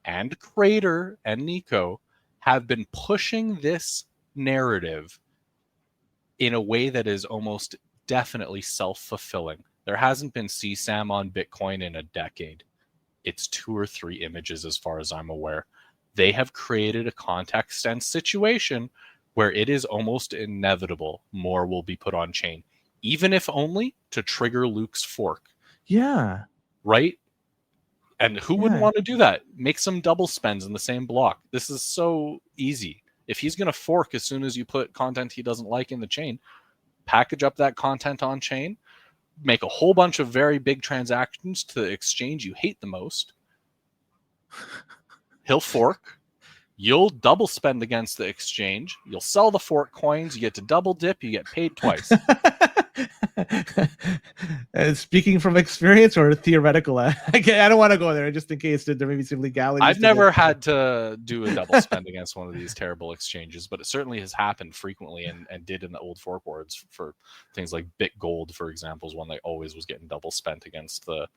and Crater and Nico have been pushing this narrative in a way that is almost definitely self-fulfilling. There hasn't been CSAM on Bitcoin in a decade. It's 2 or 3 images as far as I'm aware. They have created a context and situation where it is almost inevitable more will be put on chain, even if only to trigger Luke's fork. Yeah. Right? And who wouldn't want to do that? Make some double spends in the same block. This is so easy. If he's going to fork as soon as you put content he doesn't like in the chain, package up that content on chain, make a whole bunch of very big transactions to the exchange you hate the most. He'll fork. you'll double spend against the exchange. You'll sell the fork coins. You get to double dip. You get paid twice. Speaking from experience or theoretical, I don't want to go there just in case there may be some legalities. I've never had to do a double spend against one of these terrible exchanges, but it certainly has happened frequently and did in the old fork wars for things like BitGold, for example, is one that always was getting double spent against the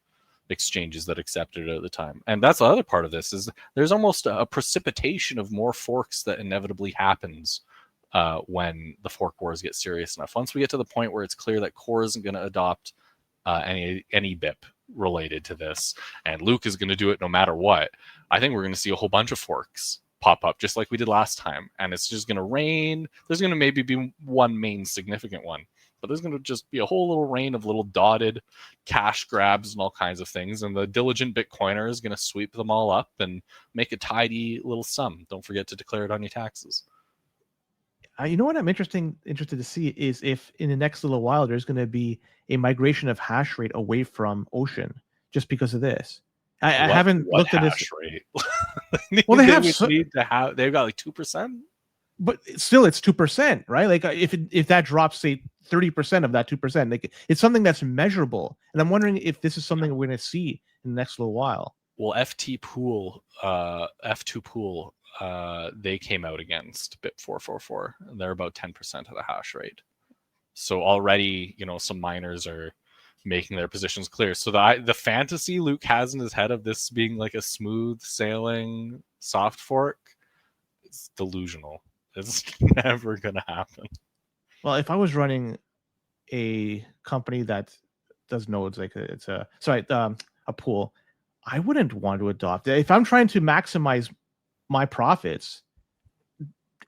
exchanges that accepted it at the time. And that's the other part of this is there's almost a precipitation of more forks that inevitably happens when the fork wars get serious enough. Once we get to the point where it's clear that Core isn't going to adopt any BIP related to this, and Luke is going to do it no matter what, I think we're going to see a whole bunch of forks pop up just like we did last time, and it's just going to rain. There's going to maybe be one main significant one, but there's going to just be a whole little rain of little dotted cash grabs and all kinds of things, and the diligent Bitcoiner is going to sweep them all up and make a tidy little sum. Don't forget to declare it on your taxes. You know what I'm interested to see is if in the next little while there's going to be a migration of hash rate away from Ocean just because of this. I haven't looked at this rate. Well, they've got like 2%, but still it's 2%, right? Like if that drops, say 30% of that 2%, like it's something that's measurable. And I'm wondering if this is something we're going to see in the next little while. Well, F2 Pool, they came out against BIP 444, and they're about 10% of the hash rate. So already, some miners are making their positions clear. So the fantasy Luke has in his head of this being like a smooth sailing soft fork, it's delusional. It's never going to happen. Well, if I was running a company that does nodes, like a pool, I wouldn't want to adopt it. If I'm trying to maximize my profits,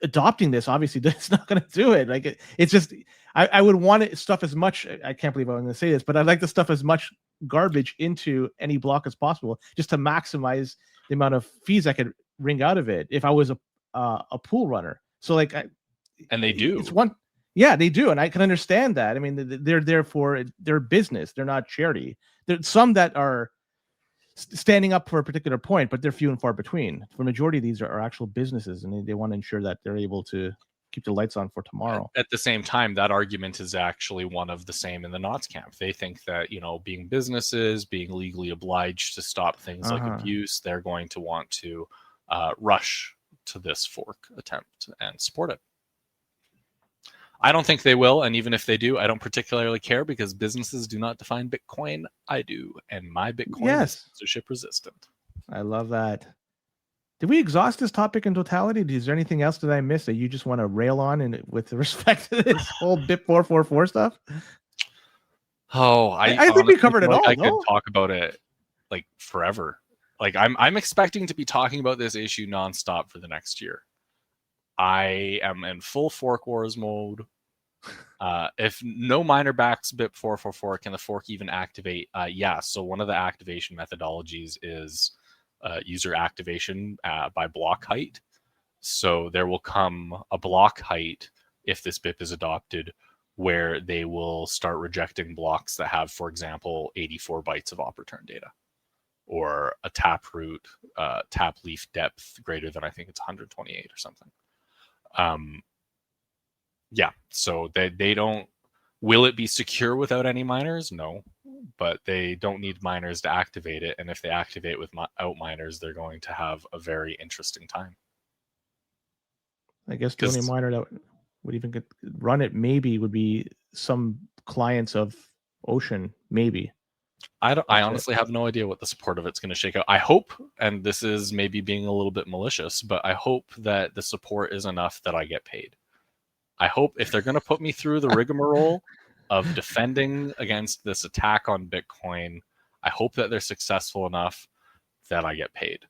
adopting this obviously it's not going to do it. Like it's just I would want it stuff as much. I can't believe I'm going to say this, but I'd like to stuff as much garbage into any block as possible just to maximize the amount of fees I could wring out of it if I was a pool runner. So and they do. It's one. Yeah, they do, and I can understand that. I mean, they're there for their business. They're not charity. There's some that are standing up for a particular point, but they're few and far between. The majority of these are actual businesses, and they want to ensure that they're able to keep the lights on for tomorrow. At the same time, that argument is actually one of the same in the Knots camp. They think that, being businesses, being legally obliged to stop things like abuse, they're going to want to rush to this fork attempt and support it. I don't think they will, and even if they do, I don't particularly care because businesses do not define Bitcoin. I do, and my Bitcoin is censorship resistant. I love that. Did we exhaust this topic in totality? Is there anything else that I missed that you just want to rail on with respect to this whole BIP 444 stuff? Oh, I think we covered it all. I could talk about it like forever. Like I'm expecting to be talking about this issue nonstop for the next year. I am in full fork wars mode. If no miner backs BIP 444, can the fork even activate? Yeah. So one of the activation methodologies is user activation by block height. So there will come a block height if this BIP is adopted where they will start rejecting blocks that have, for example, 84 bytes of op return data, or a taproot tap leaf depth greater than, I think it's 128 or something. Yeah, so they don't. Will it be secure without any miners? No, but they don't need miners to activate it, and if they activate without miners, they're going to have a very interesting time. I guess the only miner that would even run it maybe would be some clients of Ocean, maybe. I honestly have no idea what the support of it's going to shake out. I hope, and this is maybe being a little bit malicious, but I hope that the support is enough that I get paid. I hope if they're going to put me through the rigmarole of defending against this attack on Bitcoin, I hope that they're successful enough that I get paid.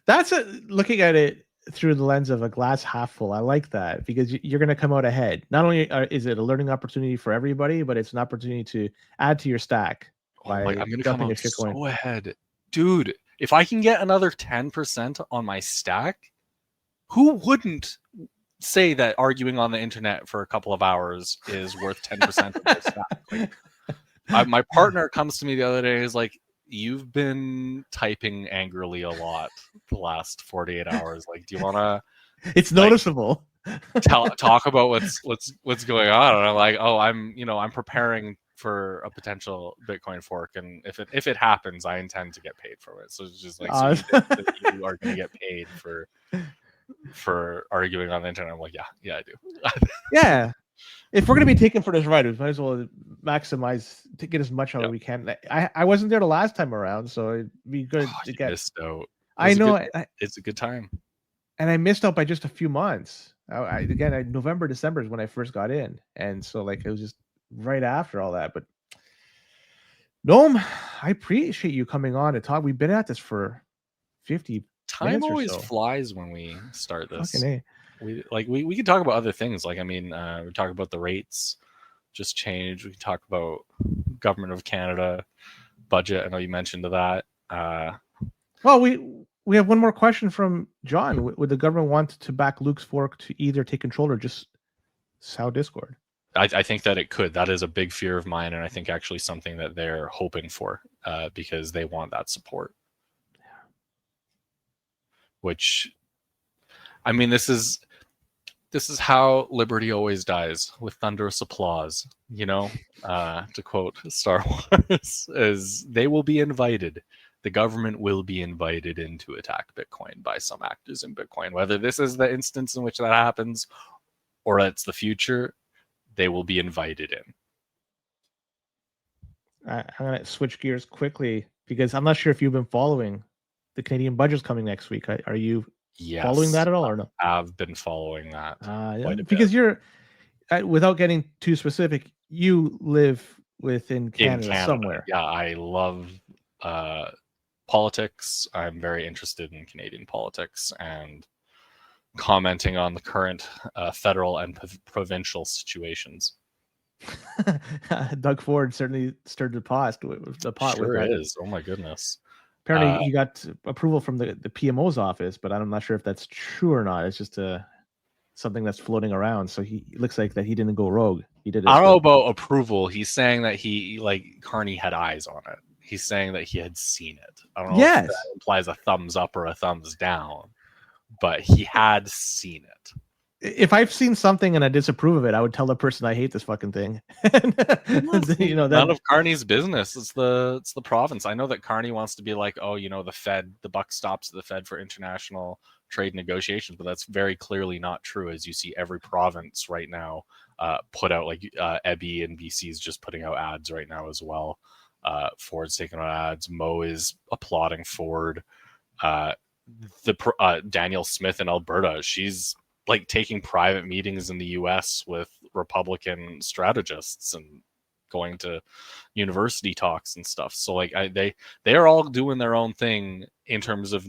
That's looking at it through the lens of a glass half full. I like that because you're going to come out ahead. Not only is it a learning opportunity for everybody, but it's an opportunity to add to your stack. I'm going to come out so ahead. Dude, if I can get another 10% on my stack, who wouldn't say that arguing on the internet for a couple of hours is worth 10% of their stack? Like, my partner comes to me the other day and is like, you've been typing angrily a lot the last 48 hours. Like, do you want to It's noticeable. talk about what's going on? And I'm like, oh, I'm preparing for a potential Bitcoin fork, and if it happens, I intend to get paid for it. So it's just like, so you think that you are going to get paid for arguing on the internet? I'm like, yeah, I do. Yeah. If we're going to be taken for this ride, we might as well maximize to get as much out as we can. I wasn't there the last time around, so it'd be good to get. Missed out. I know. It's a good time. And I missed out by just a few months. November, December is when I first got in. And so like it was just right after all that. But Gnome, I appreciate you coming on to talk. We've been at this for 50 Time always so. flies when we start this. Okay. We could talk about other things. Like, I mean, we talk about the rates just changed. We can talk about Government of Canada budget. I know you mentioned that. Well, we have one more question from John. Would the government want to back Luke's fork to either take control or just sow Discord? I think that it could. That is a big fear of mine, and I think actually something that they're hoping for because they want that support. Which, I mean, this is how liberty always dies, with thunderous applause. To quote Star Wars, is they will be invited. The government will be invited in to attack Bitcoin by some actors in Bitcoin. Whether this is the instance in which that happens or it's the future, they will be invited in. I'm going to switch gears quickly because I'm not sure if you've been following the Canadian budget's coming next week. Are you following that at all or no? I've been following that quite a bit. Because you're, without getting too specific, you live within Canada somewhere. Yeah, I love politics. I'm very interested in Canadian politics and commenting on the current federal and provincial situations. Doug Ford certainly stirred the pot. Sure is. Oh my goodness. Apparently, he got approval from the PMO's office, but I'm not sure if that's true or not. It's just something that's floating around. So it looks like that he didn't go rogue. He did. I don't know about approval. He's saying that Carney had eyes on it. He's saying that he had seen it. I don't know if that implies a thumbs up or a thumbs down, but he had seen it. If I've seen something and I disapprove of it, I would tell the person I hate this fucking thing. None of Carney's business. It's the province. I know that Carney wants to be like, the Fed, the buck stops at the Fed for international trade negotiations, but that's very clearly not true. As you see, every province right now put out, like Ebby and BC is just putting out ads right now as well. Ford's taking out ads. Mo is applauding Ford. Danielle Smith in Alberta, she's like taking private meetings in the US with Republican strategists and going to university talks and stuff. So like they are all doing their own thing in terms of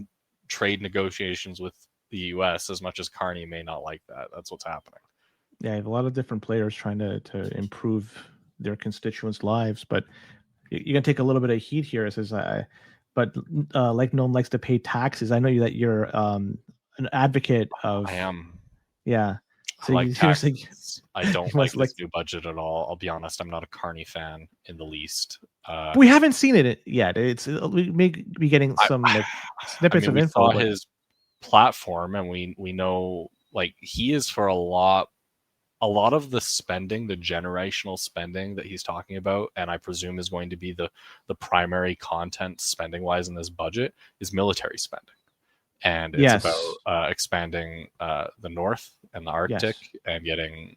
trade negotiations with the US, as much as Carney may not like that. That's what's happening. Yeah, I have a lot of different players trying to improve their constituents' lives, but you're gonna take a little bit of heat here. It says, but like no one likes to pay taxes. I know that you're an advocate of. I am. Yeah. So I like taxes. I don't like this new budget at all. I'll be honest. I'm not a Carney fan in the least. We haven't seen it yet. We may be getting some snippets of info. We saw his platform, and we know like he is for a lot of the spending, the generational spending that he's talking about, and I presume is going to be the primary content spending wise in this budget, is military spending. And it's about expanding the North and the Arctic and getting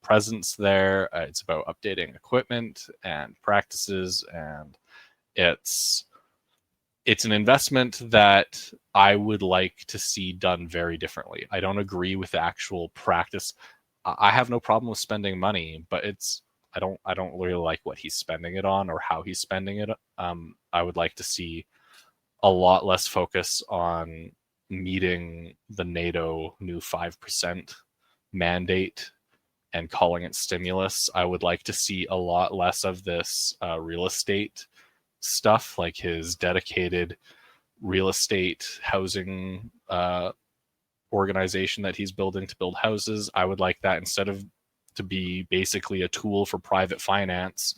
presence there. It's about updating equipment and practices, and it's an investment that I would like to see done very differently. I don't agree with the actual practice. I have no problem with spending money, but I don't really like what he's spending it on or how he's spending it. I would like to see a lot less focus on meeting the NATO new 5% mandate and calling it stimulus. I would like to see a lot less of this real estate stuff, like his dedicated real estate housing organization that he's building to build houses. I would like that instead of to be basically a tool for private finance.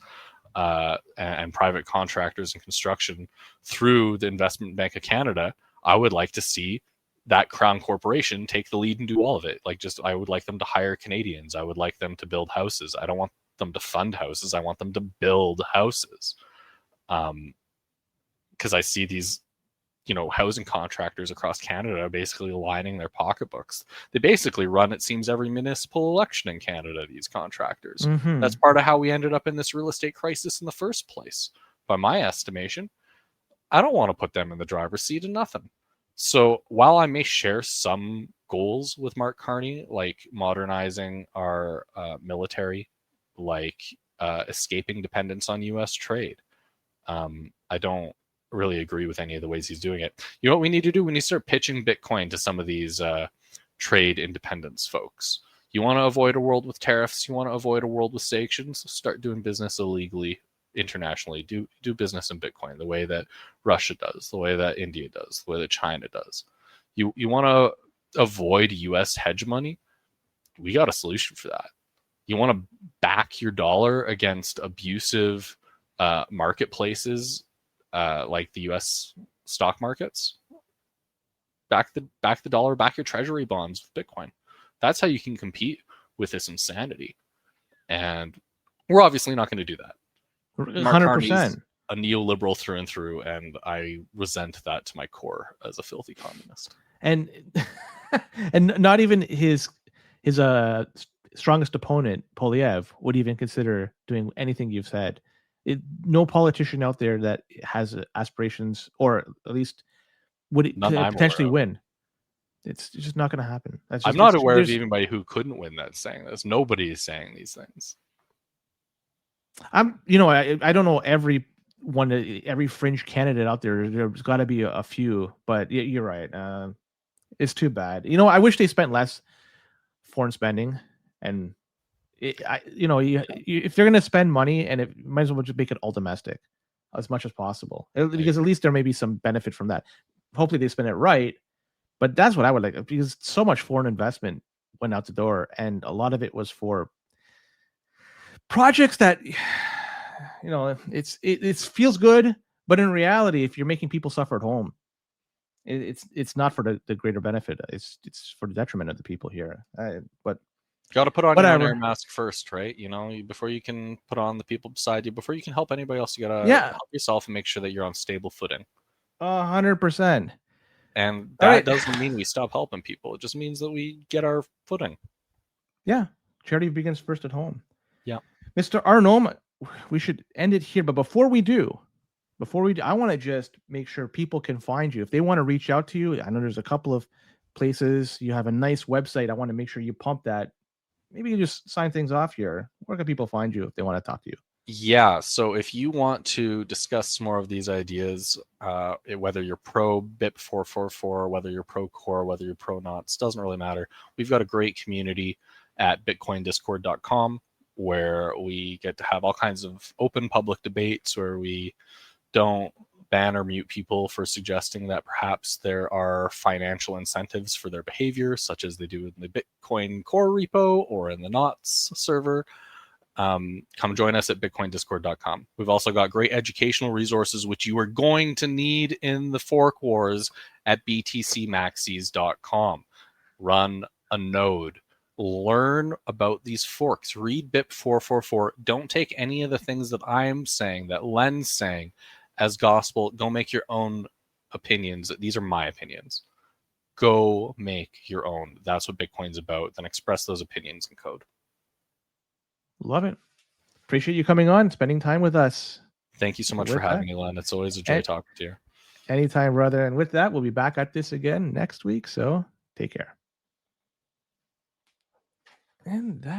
and private contractors and construction through the Investment Bank of Canada, I would like to see that Crown Corporation take the lead and do all of it. I would like them to hire Canadians. I would like them to build houses. I don't want them to fund houses. I want them to build houses. Because I see these, housing contractors across Canada basically lining their pocketbooks. They basically run, it seems, every municipal election in Canada, these contractors. Mm-hmm. That's part of how we ended up in this real estate crisis in the first place. By my estimation, I don't want to put them in the driver's seat of nothing. So while I may share some goals with Mark Carney, like modernizing our military, like escaping dependence on U.S. trade, I don't really agree with any of the ways he's doing it. You know what we need to do? We need to start pitching Bitcoin to some of these trade independence folks. You want to avoid a world with tariffs? You want to avoid a world with sanctions? Start doing business illegally internationally. Do business in Bitcoin the way that Russia does, the way that India does, the way that China does. You want to avoid U.S. hedge money? We got a solution for that. You want to back your dollar against abusive marketplaces like the U.S. stock markets? Back the dollar, back your treasury bonds with Bitcoin. That's how you can compete with this insanity. And we're obviously not going to do that. 100%. A neoliberal through and through, and I resent that to my core as a filthy communist. And and not even his strongest opponent, Polyev, would even consider doing anything you've said. No politician out there that has aspirations, or at least would potentially win. It's just not going to happen. I'm not aware of anybody who couldn't win that's saying this. Nobody is saying these things. I don't know every fringe candidate out there. There's got to be a few, but you're right. It's too bad. I wish they spent less foreign spending, and if they're going to spend money, and it might as well just make it all domestic as much as possible, because at least there may be some benefit from that. Hopefully they spend it right, but that's what I would like, because so much foreign investment went out the door, and a lot of it was for projects that it feels good, but in reality, if you're making people suffer at home, it's not for the greater benefit. It's for the detriment of the people here. But got to put on your own air mask first, right? Before you can put on the people beside you, before you can help anybody else, you gotta help yourself and make sure that you're on stable footing. 100%. And that doesn't mean we stop helping people. It just means that we get our footing. Yeah, charity begins first at home. Yeah, MrRGnome, we should end it here. But before we do, I want to just make sure people can find you if they want to reach out to you. I know there's a couple of places. You have a nice website. I want to make sure you pump that. Maybe you just sign things off here. Where can people find you if they want to talk to you? Yeah, so if you want to discuss more of these ideas, whether you're pro BIP 444, whether you're pro core, whether you're pro knots, doesn't really matter. We've got a great community at bitcoindiscord.com where we get to have all kinds of open public debates, where we don't ban or mute people for suggesting that perhaps there are financial incentives for their behavior, such as they do in the Bitcoin core repo or in the knots server. Come join us at bitcoindiscord.com. We've also got great educational resources, which you are going to need in the fork wars, at btcmaxies.com. Run a node. Learn about these forks. Read BIP 444. Don't take any of the things that I'm saying, that Len's saying, as gospel. Go make your own opinions. These are my opinions. Go make your own. That's what Bitcoin's about. Then express those opinions in code. Love it. Appreciate you coming on, spending time with us. Thank you so much for having me, Len. It's always a joy talking to you. Anytime, brother. And with that, we'll be back at this again next week. So take care. And that